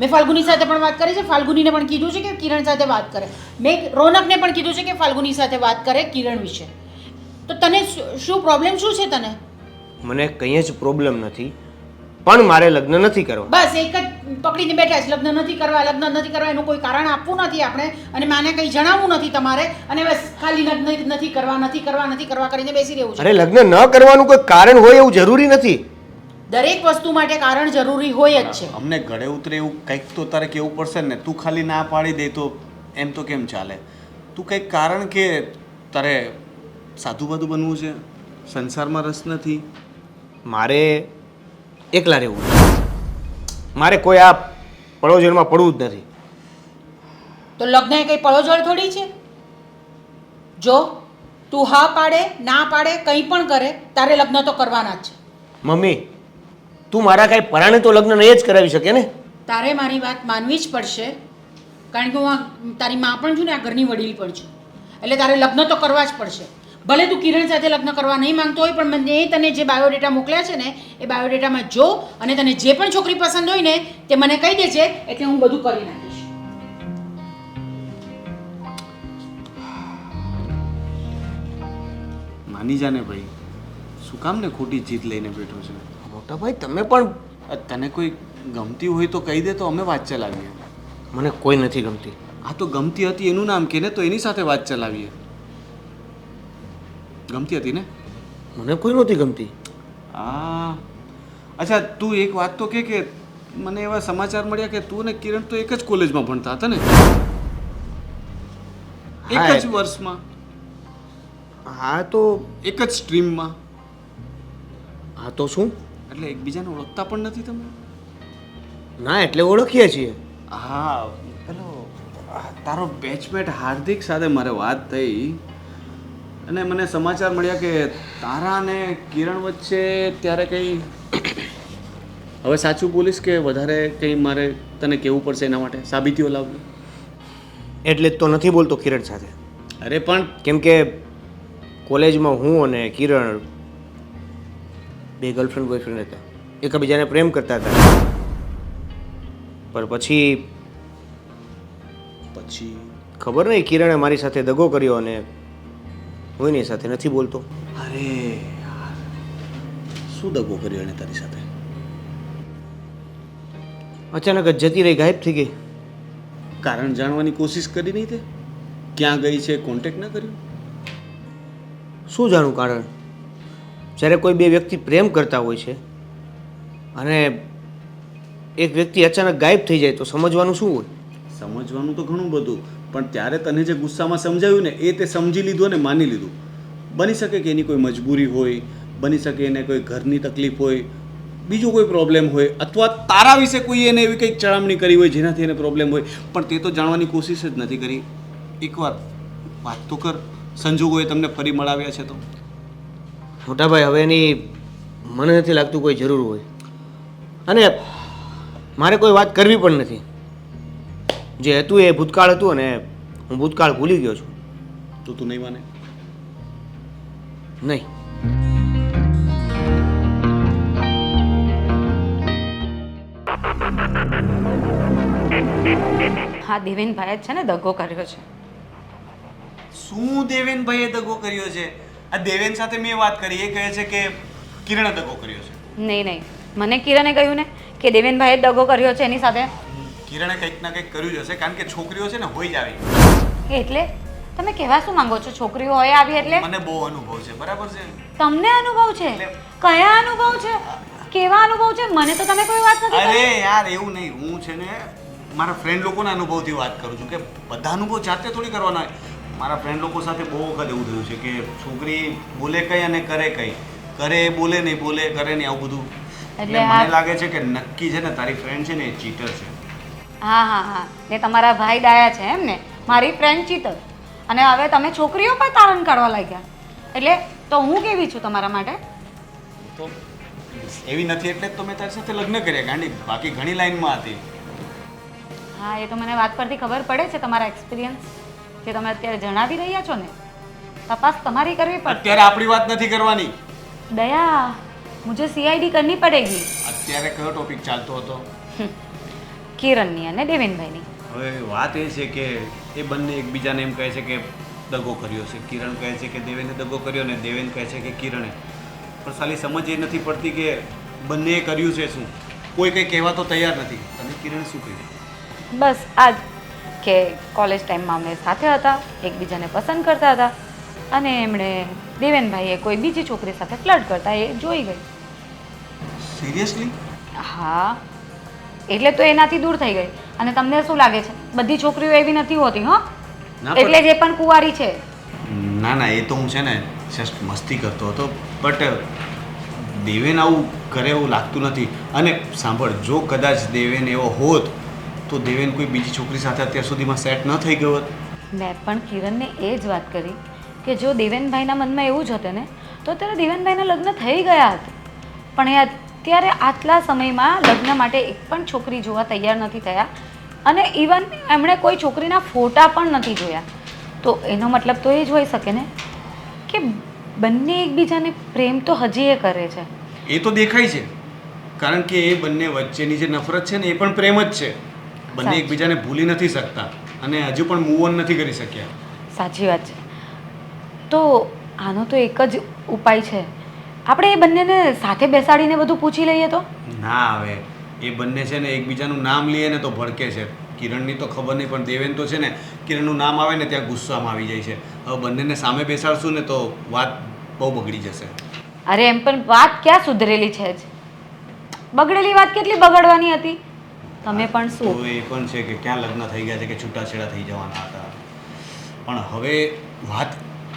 મેં ફાલ્ગુની સાથે પણ વાત કરી છે, ફાલ્ગુનીને પણ કીધું છે કે કિરણ સાથે વાત કરે. મેં રોનકને પણ કીધું છે કે ફાલ્ગુની સાથે વાત કરે કિરણ વિશે. તો તને શું પ્રોબ્લેમ શું છે તને? મને કંઈ જ પ્રોબ્લેમ નથી, પણ મારે લગ્ન નથી કરવા. બસ એક જ પકડીને બેઠા છે, લગ્ન નથી કરવા, લગ્ન નથી કરવા, એનું કોઈ કારણ આપવું નથી આપણે, અને માને કંઈ જણાવવું નથી તમારે, અને બસ ખાલી લગ્ન નથી કરવા, નથી કરવા, નથી કરવા કરીને બેસી રહેવું છે. અરે લગ્ન ન કરવાનું કોઈ કારણ હોય એવું જરૂરી નથી. દરેક વસ્તુ માટે કારણ જરૂરી હોય જ છે. અમને ગળે ઉતરે એવું કંઈક તો તારે કેવું પડશે ને. તું ખાલી ના પાડી દે તો એમ તો કેમ ચાલે? તું કંઈક કારણ કે તારે સાધુ બાધુ બનવું છે, સંસારમાં રસ નથી. મારે એકલા રહેવું, મારે કોઈ આ પડોજણમાં પડવું જ નથી. તો લગ્ન એ કંઈ પળોજળ થોડી છે? જો તું હા પાડે ના પાડે કંઈ પણ કરે, તારે લગ્ન તો કરવાના જ છે. મમ્મી, તું મારા કાંઈ પરાણે તો લગ્ન નહીં જ કરાવી શકે ને? તારે મારી વાત માનવી જ પડશે, કારણ કે હું આ તારી માં પણ છું ને આ ઘરની વડીલ પણ છું, એટલે તારે લગ્ન તો કરવા જ પડશે. ભલે તું કિરણ સાથે લગ્ન કરવા નહીં માંગતો હોય, પણ મેં તને જે બાયોડેટા મોકલ્યા છે ને એ બાયોડેટામાં જો, અને તને જે પણ છોકરી પસંદ હોય ને તે મને કહી દેજે, એટલે હું બધું કરી નાખીશ. માની જાને ભાઈ, શું કામ ને ખોટી જીત લઈને બેઠો છે? મોટા ભાઈ, તમે પણ તને કોઈ ગમતી હોય તો કહી દે, તો અમે વાત ચલાવીએ. મને કોઈ નથી ગમતી. આ તો ગમતી હતી એનું નામ કે ને, તો એની સાથે વાત ચલાવીએ. ગમતી હતી ને? મને કોઈ નહોતી ગમતી. હા, અચ્છા તું એક વાત તો કે મને એવા સમાચાર મળ્યા કે તું ને કિરણ તો એક જ કોલેજમાં ભણતા હતા ને? એક જ વર્ષમાં? હા તો એક જ સ્ટ્રીમમાં? હા તો શું? એટલે એકબીજાને ઓળખતા પણ નથી તમે? ના એટલે ઓળખીએ છીએ. હા, પેલો તારો બેચમેટ હાર્દિક સાથે મારે વાત થઈ અને મને સમાચાર મળ્યા કે તારા અને કિરણ વચ્ચે ત્યારે કંઈ હવે સાચું બોલીશ કે વધારે કંઈ મારે તને કહેવું પડશે એના માટે સાબિતીઓ લાવવી? એટલે જ તો નથી બોલતો કિરણ સાથે. અરે પણ કેમ કે કોલેજમાં હું અને કિરણ બે ગર્લફ્રેન્ડ બોયફ્રેન્ડ હતા. એકબીજાને પ્રેમ કરતા હતા. પણ પછી ખબર નહીં કિરણે મારી સાથે દગો કર્યો અને હું એની સાથે નથી બોલતો. અરે યાર, શું દગો કર્યો એને તારી સાથે? અચાનક જ જતી રહી, ગાયબ થઈ ગઈ. કારણ જાણવાની કોશિશ કરી નહીં તે? ક્યાં ગઈ છે, કોન્ટેક્ટ ના કર્યો? શું જાણું કારણ? જ્યારે કોઈ બે વ્યક્તિ પ્રેમ કરતા હોય છે અને એક વ્યક્તિ અચાનક ગાયબ થઈ જાય તો સમજવાનું શું હોય? સમજવાનું તો ઘણું બધું, પણ ત્યારે તને જે ગુસ્સામાં સમજાવ્યું ને એ તે સમજી લીધું અને માની લીધું. બની શકે કે એની કોઈ મજબૂરી હોય, બની શકે એને કોઈ ઘરની તકલીફ હોય, બીજો કોઈ પ્રોબ્લેમ હોય, અથવા તારા વિશે કોઈ એને એવી કંઈક ચડામણી કરી હોય જેનાથી એને પ્રોબ્લેમ હોય, પણ તે તો જાણવાની કોશિશ જ નથી કરી. એકવાર વાત તો કર. સંજોગોએ તમને ફરી મળાવ્યા છે તો? મોટાભાઈ હવે એની મને નથી લાગતું કોઈ જરૂર હોય અને મારે કોઈ વાત કરવી પણ નથી. જે હતું એ ભૂતકાળ હતું અને હું ભૂતકાળ ભૂલી ગયો છું. તો તું નહીં માને? નહીં. હા, દેવેનભાઈએ જ છે ને દગો કર્યો છે. શું દેવેનભાઈએ દગો કર્યો છે? આ દેવેન સાથે મેં વાત કરી, એ કહે છે કે કિરણે દગો કર્યો છે. નહીં નહીં, મને કિરણે કહ્યું ને કે દેવેનભાઈએ જ દગો કર્યો છે એની સાથે. કિરણે કંઈક ના કંઈક કર્યું જ હશે, કારણ કે છોકરીઓ છે ને હોય જ આવી. એટલે તમે કહેવા શું માંગો છો? છોકરીઓ હોય આવી એટલે? મને બહુ અનુભવ છે, બરાબર છે? તમને અનુભવ છે? કયા અનુભવ છે? કેવા અનુભવ છે? મને તો તમે કોઈ વાત નથી અરે કરી. યાર એવું નહીં, હું છે ને મારા ફ્રેન્ડ લોકોના અનુભવથી વાત કરું છું કે બધા અનુભવ જાતે થોડી કરવાના હોય. મારા ફ્રેન્ડ લોકો સાથે બહુ વખત એવું થયું છે કે છોકરી બોલે કઈ અને કરે કઈ, કરે બોલે નહીં, બોલે કરે નહીં, આવું બધું. એટલે મને લાગે છે કે નક્કી છે ને તારી ફ્રેન્ડ છે ને એ ચીટર છે. હા હા હા, ને તમારા ભાઈ ડાયા છે એમ ને? મારી ફ્રેન્ડ ચીટર, અને હવે તમે છોકરીઓ પર તારણ કાઢવા લાગ્યા. એટલે તો હું કેવી છું તમારા માટે? તો એવી નથી એટલે જ તો મેં તારી સાથે લગ્ન કર્યા ગાંડી, બાકી ઘણી લાઈનમાં હતી. હા, એ તો મને વાત પરથી ખબર પડે છે, તમારા એક્સપિરિયન્સ જે તમે અત્યારે જણાવી રહ્યા છો ને. તપાસ તમારી કરવી પડે. અત્યારે આપણી વાત નથી કરવાની. દયા, મુझे सीआईडी करनी पड़ेगी. અત્યારે કયો ટોપિક ચાલતો હતો? કિરણની અને દેવેનભાઈની. હવે વાત એ છે કે એ બંને એકબીજાને એમ કહે છે કે દગો કર્યો છે. કિરણ કહે છે કે દેવેને દગો કર્યો ને દેવેન કહે છે કે કિરણે. પણ સાલી સમજ એ નથી પડતી કે બંનેએ કર્યું છે શું. કોઈ કંઈ કહેવા તો તૈયાર નથી. તને કિરણ શું કહ્યું? બસ આ જ કે કોલેજ ટાઈમમાં અમે સાથે હતા, એકબીજાને પસંદ કરતા હતા, અને એમણે દેવેનભાઈએ કોઈ બીજી છોકરી સાથે ફ્લર્ટ કરતા એ જોઈ ગઈ. સિરિયસલી? હા, એટલે તો એનાથી દૂર થઈ ગઈ. અને તમને શું લાગે છે બધી છોકરીઓ એવી નથી હોતી? હો, એટલે જે પણ કુંવારી છે. ના ના, એ તો હું છે ને જસ્ટ મસ્તી કરતો હતો, બટ દેવેન આવું કરે એવું લાગતું નથી. અને સાંભળ, જો કદાચ દેવેન એવો હોત તો દેવેન કોઈ બીજી છોકરી સાથે અત્યાર સુધીમાં સેટ ન થઈ ગયો હોત. મેં પણ કિરણને એ જ વાત કરી કે જો દેવેનભાઈના મનમાં એવું જ હતું ને તો અત્યારે દેવેનભાઈના લગ્ન થઈ ગયા હતા. પણ એ અત્યારે આટલા સમયમાં લગ્ન માટે એક પણ છોકરી જોવા તૈયાર નથી થયા, અને ઇવન એમણે કોઈ છોકરીના ફોટા પણ નથી જોયા. તો એનો મતલબ તો એ જ હોઈ શકે ને કે બંને એકબીજાને પ્રેમ તો હજી એ કરે છે. એ તો દેખાય છે, કારણ કે એ બંને વચ્ચેની જે નફરત છે ને એ પણ પ્રેમ જ છે. બંને એકબીજાને ભૂલી નથી શકતા અને હજુ પણ મૂવ ઓન નથી કરી શક્યા. સાચી વાત છે. તો આનો તો એક જ ઉપાય છે, આપણે એ બંનેને સાથે બેસાડીને બધું પૂછી લઈએ તો. ના, હવે એ બંને છે ને એકબીજાનું નામ લઈએ ને તો ભડકે છે. કિરણની તો ખબર નહીં, પણ દેવેન તો છે ને કિરણનું નામ આવે ને ત્યાં ગુસ્સામાં આવી જાય છે. હવે બંનેને સામે બેસાડશું ને તો વાત બહુ બગડી જશે. અરે એમ પણ વાત ક્યાં સુધરેલી છે જ? બગડેલી વાત કેટલી બગડવાની હતી? તમે પણ શું? તો એ પણ છે કે ક્યાં લગ્ન થઈ ગયા છે કે છૂટાછેડા થઈ જવાના હતા. પણ હવે વાત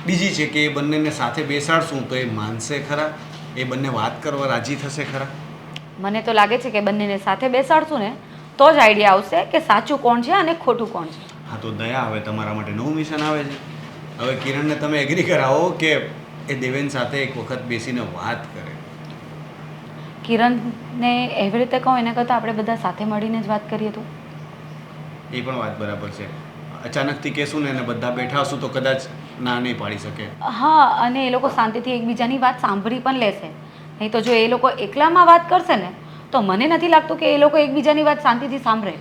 બીજી છે કે એ બંનેને સાથે બેસાડશું તો એ માનશે ખરા? એ બંને વાત કરવા રાજી થશે ખરા? મને તો લાગે છે કે બંનેને સાથે બેસાડશું ને તો જ આઈડિયા આવશે કે સાચું કોણ છે અને ખોટું કોણ છે. હા તો દયા, હવે તમારા માટે નવું મિશન આવે છે. હવે કિરણને તમે એગ્રી કરાવો કે એ દેવેન સાથે એક વખત બેસીને વાત કરે. કિરણને એવી રીતે કહું એના કરતાં આપણે બધા સાથે મળીને જ વાત કરીએ તો. એ પણ વાત બરાબર છે. અચાનકથી કહેશું ને અને બધા બેઠા હશું તો કદાચ ના નહીં પાડી શકે. હા, અને એ લોકો શાંતિથી એકબીજાની વાત સાંભળી પણ લેશે. નહીં તો જો એ લોકો એકલામાં વાત કરશે ને તો મને નથી લાગતું કે એ લોકો એકબીજાની વાત શાંતિથી સાંભળે.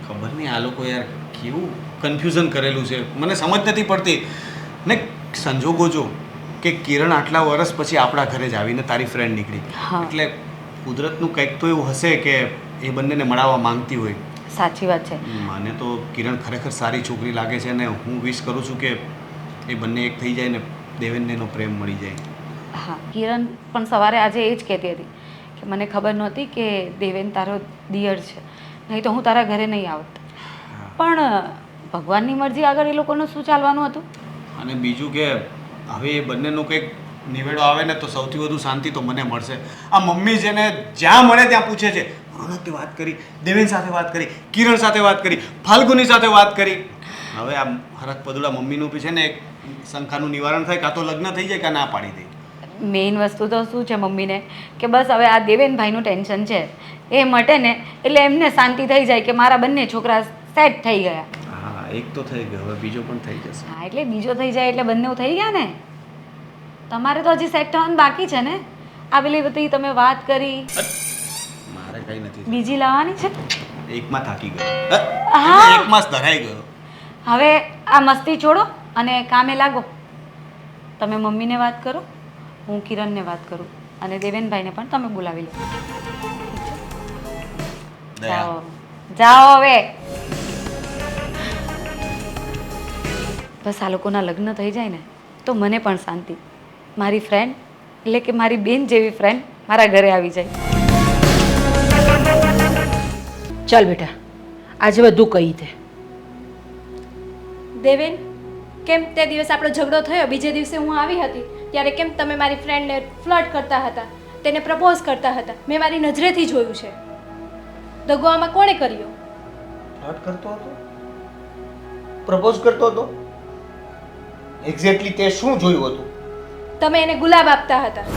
ખબર નહીં આ લોકો યાર કેવું કન્ફ્યુઝન કરેલું છે, મને સમજ નથી પડતી. ને સંજોગો જો કે કિરણ આટલા વર્ષ પછી આપણા ઘરે જ આવીને તારી ફ્રેન્ડ નીકળી, હા. એટલે કુદરતનું કંઈક તો એવું હશે કે એ બંનેને મળાવવા માંગતી હોય. સાચી વાત છે. મને તો કિરણ ખરેખર સારી છોકરી લાગે છે ને હું વિશ કરું છું કે એ બંને એક થઈ જાય ને દેવેનને એનો પ્રેમ મળી જાય. હા, કિરણ પણ સવારે આજે એ જ કહેતી હતી કે મને ખબર નહોતી કે દેવેન તારો દિયર છે, નહીં તો હું તારા ઘરે નહીં આવત. પણ ભગવાનની મરજી આગળ એ લોકોનું શું ચાલવાનું હતું. અને બીજું કે હવે એ બંનેનો કંઈક નિવેડો આવે ને તો સૌથી વધુ શાંતિ તો મને મળશે. આ મમ્મી છે ને જ્યાં મળે ત્યાં પૂછે છે, રોનકથી વાત કરી, દેવેન સાથે વાત કરી, કિરણ સાથે વાત કરી, ફાલ્ગુની સાથે વાત કરી. હવે આ હરખ પદુડા મમ્મીનું બી છે ને એક શંકાનું નિવારણ થાય, કાં તો લગ્ન થઈ જાય કાં ના પાડી દે. મેઇન વસ્તુ તો શું છે મમ્મીને કે બસ હવે આ દેવેનભાઈનું ટેન્શન છે એ મટે ને એટલે એમને શાંતિ થઈ જાય કે મારા બંને છોકરા સેટ થઈ ગયા. હા, એક તો થઈ ગયો, હવે બીજો પણ થઈ જશે. હા, એટલે બીજો થઈ જાય એટલે બંને થઈ ગયા ને. તમારે તો હજી સેટ થવાનું બાકી છે ને. આ પેલી બધી તમે વાત કરી, મારે કઈ નથી. બીજી લાવવાની છે. એકમાં થાકી ગયો. હા. એકમાં જ ધરાઈ ગયો. હવે આ મસ્તી છોડો અને કામે લાગો. તમે મમ્મીને વાત કરો, હું કિરણને વાત કરું અને દેવેનભાઈને પણ તમે બોલાવી લો. જાઓ જાઓ હવે. બસ આ લોકોના લગ્ન થઈ જાય ને તો મને પણ શાંતિ. મારી ફ્રેન્ડ એટલે કે મારી બેન જેવી ફ્રેન્ડ મારા ઘરે આવી જાય. ચાલ બેટા, આજે બધું કહી દે. દેવેન, કેમ તે દિવસ આપણો ઝઘડો થયો, બીજે દિવસે હું આવી હતી ત્યારે કેમ તમે મારી ફ્રેન્ડને ફ્લર્ટ કરતા હતા, તેને પ્રપોઝ કરતા હતા? મેં મારી નજરેથી જોયું છે. દગો આમાં કોણે કર્યો? ફ્લર્ટ કરતો હતો, પ્રપોઝ કરતો હતો. એક્ઝેક્ટલી તે શું જોયું હતું? તમે એને ગુલાબ આપતા હતા.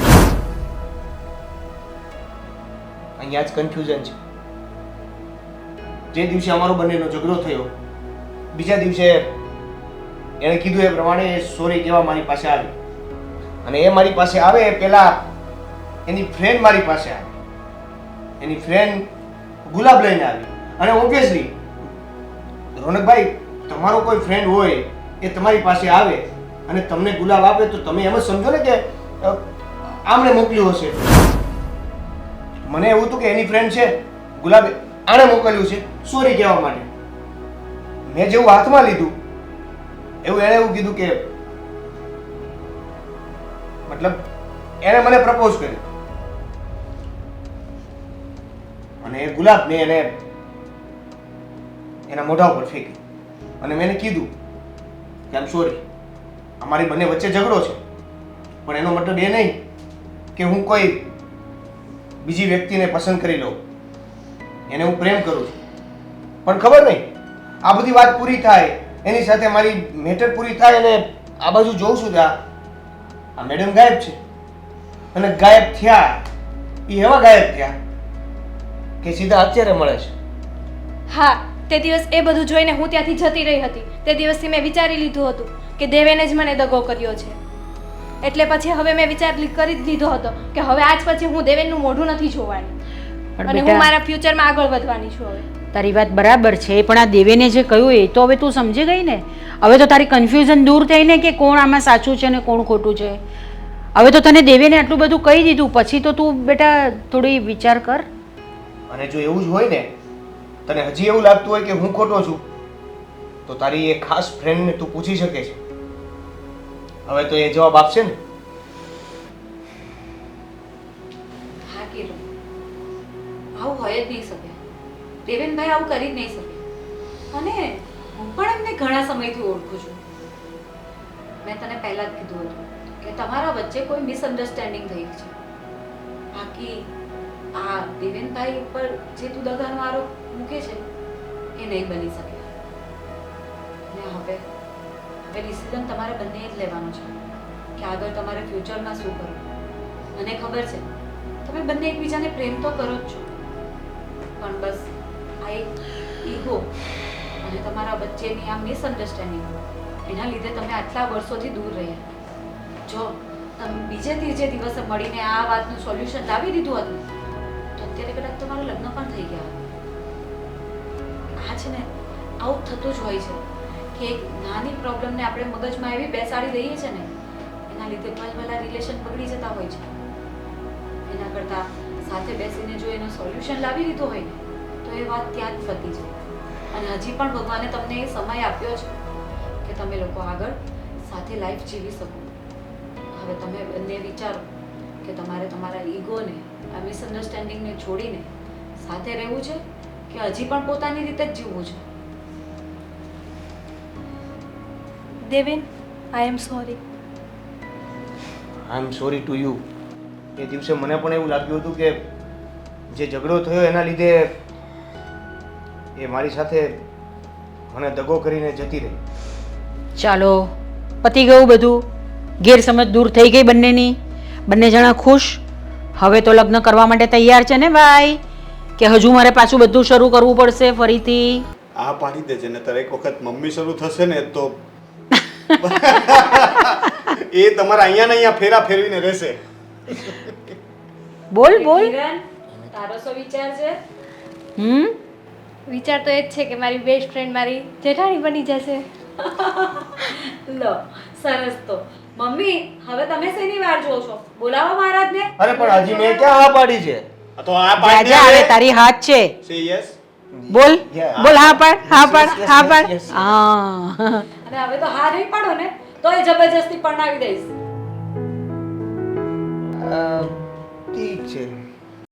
અહીંયા જ કન્ફ્યુઝન છે. જે દિવસે અમારો બંનેનો ઝઘડો થયો, બીજા દિવસે એણે કીધું એ પ્રમાણે એ સોરી કહેવા મારી પાસે આવી. અને એ મારી પાસે આવે એ પહેલા એની ફ્રેન્ડ મારી પાસે આવી. એની ફ્રેન્ડ ગુલાબ લઈને આવી. અને ઓબ્વિયસલી રોનકભાઈ, તમારો કોઈ ફ્રેન્ડ હોય એ તમારી પાસે આવે અને તમને ગુલાબ આપે તો તમે એમ જ સમજો ને કે આમણે મોકલ્યું હશે. મને એવું હતું કે એની ફ્રેન્ડ છે, ગુલાબ આણે મોકલ્યું છે સોરી કહેવા માટે. મેં જેવું હાથમાં લીધું એવું એણે એવું કીધું કે મતલબ એણે મને પ્રપોઝ કર્યું. અને એ ગુલાબ મેં એને એના મોઢા ઉપર ફેંકી અને મેં એને કીધું કે આમ સોરી, અમારી બંને વચ્ચે ઝઘડો છે, પણ એનો મતલબ એ નહીં કે હું કોઈ બીજી વ્યક્તિને પસંદ કરી લઉં. એને હું પ્રેમ કરું છું. પણ ખબર નહીં આ બધી વાત પૂરી થાય, એની સાથે મારી મેટર પૂરી થાય અને આ બાજુ જોઉં છું કે આ મેડમ ગાયબ છે. અને ગાયબ થયા એ એવા ગાયબ થયા કે સીધા અત્યારે મળે છે. હા, તે દિવસ એ બધું જોઈને હું ત્યાંથી જતી રહી હતી. તે દિવસથી મેં વિચારી લીધું હતું કે દેવેને જ મને દગો કર્યો છે. એટલે પછી હવે મેં વિચાર કરી જ લીધો હતો કે હવે આજ પછી હું દેવેનનું મોઢું નથી જોવાની પણ અને હું બેટા, મારા ફ્યુચરમાં આગળ વધવાની છું. હવે તારી વાત બરાબર છે, પણ આ દેવેને જે કહ્યું એ તો હવે તું સમજી ગઈ ને. હવે તો તારી કન્ફ્યુઝન દૂર થઈ ને કે કોણ આમાં સાચું છે ને કોણ ખોટું છે. હવે તો તને દેવેને આટલું બધું કહી દીધું, પછી તો તું બેટા થોડી વિચાર કર. અને જો એવું જ હોય ને, તને હજી એવું લાગતું હોય કે હું ખોટો છું, તો તારી એ ખાસ ફ્રેન્ડને તું પૂછી શકે છે. હવે તો એ જવાબ આપશે ને. હા કિરણ, આવું હોય જ નહીં શકે. દેવેનભાઈ આવું કરી જ નહીં શકે. અને હું પણ એમને ઘણા સમયથી ઓળખું છું. મેં તને પહેલા જ કીધું હતું કે તમારા વચ્ચે કોઈ મિસઅન્ડરસ્ટેન્ડિંગ થઈ છે. બાકી આ દેવેનભાઈ ઉપર જે તું દગાનો આરોપ મૂકે છે એ નહીં બની શકે. ને હવે ડિસિઝન તમારે બંને જ લેવાનો છે કે આગળ તમારે ફ્યુચરમાં શું કરવું. મને ખબર છે તમે બંને એકબીજાને પ્રેમ તો કરો જ છો, પણ બસ આ એક ઈગો અને તમારા વચ્ચેની આ મિસઅન્ડરસ્ટેન્ડિંગ એના લીધે તમે આટલા વર્ષોથી દૂર રહ્યા. જો તમે બીજે ત્રીજે દિવસે મળીને આ વાતનું સોલ્યુશન લાવી દીધું હતું તો અત્યારે કદાચ તમારા લગ્ન પણ થઈ ગયા. આ છે ને આવું થતું જ હોય છે કે એક નાની પ્રોબ્લેમને આપણે મગજમાં એવી બેસાડી દઈએ છે ને એના લીધે ભલભલા રિલેશન બગડી જતા હોય છે. એના કરતાં સાથે બેસીને જો એનો સોલ્યુશન લાવી દીધો હોય ને તો એ વાત ત્યાં જ પતી જાય. અને હજી પણ ભગવાને તમને એ સમય આપ્યો છે કે તમે લોકો આગળ સાથે લાઈફ જીવી શકો. હવે તમે બંને વિચારો કે તમારે તમારા ઈગોને આ મિસઅન્ડરસ્ટેન્ડિંગને છોડીને સાથે રહેવું છે કે હજી પણ પોતાની રીતે જ જીવવું છે. Deven, I am sorry. I am sorry to you. એ દિવસે મને પણ એવું લાગ્યું હતું કે જે ઝઘડો થયો એના લીધે એ મારી સાથે મને દગો કરીને જતી રહી. ચાલો પતી ગયું બધું, ગેરસમજ દૂર થઈ ગઈ બંનેની, બંને જણા ખુશ. હવે તો લગ્ન કરવા માટે તૈયાર છે ને ભાઈ, કે હજુ મારે પાછું બધું શરૂ કરવું પડશે ફરીથી? આ પાડી દેજે ને તારે એક વખત મમ્મી શરૂ થશે ને તો એ તમારા અહીંયા ને અહીંયા ફેરા ફેરવીને રહેશે. બોલ બોલ. કિરણ, તારો શું વિચાર છે? વિચાર તો એ જ છે કે મારી બેસ્ટ ફ્રેન્ડ મારી જેઠાણી બની જશે. લો સરસ. તો મમ્મી હવે તમે શેની વાર જોવો છો? બોલાવો મહારાજને. અરે પણ હજી મેં ક્યાં હા પાડી છે? તો આ જા પાડી જા, હવે તારી હાથ છે. Say yes. બોલ Yeah. બોલ, હા પાડ, હા પાડ, Yes, yes, હા yes, પાડ. yes. હા અને હવે તો હા નહીં પાડો ને તો એ જબરજસ્તી પરણાવી દઈશ. ઠીક છે.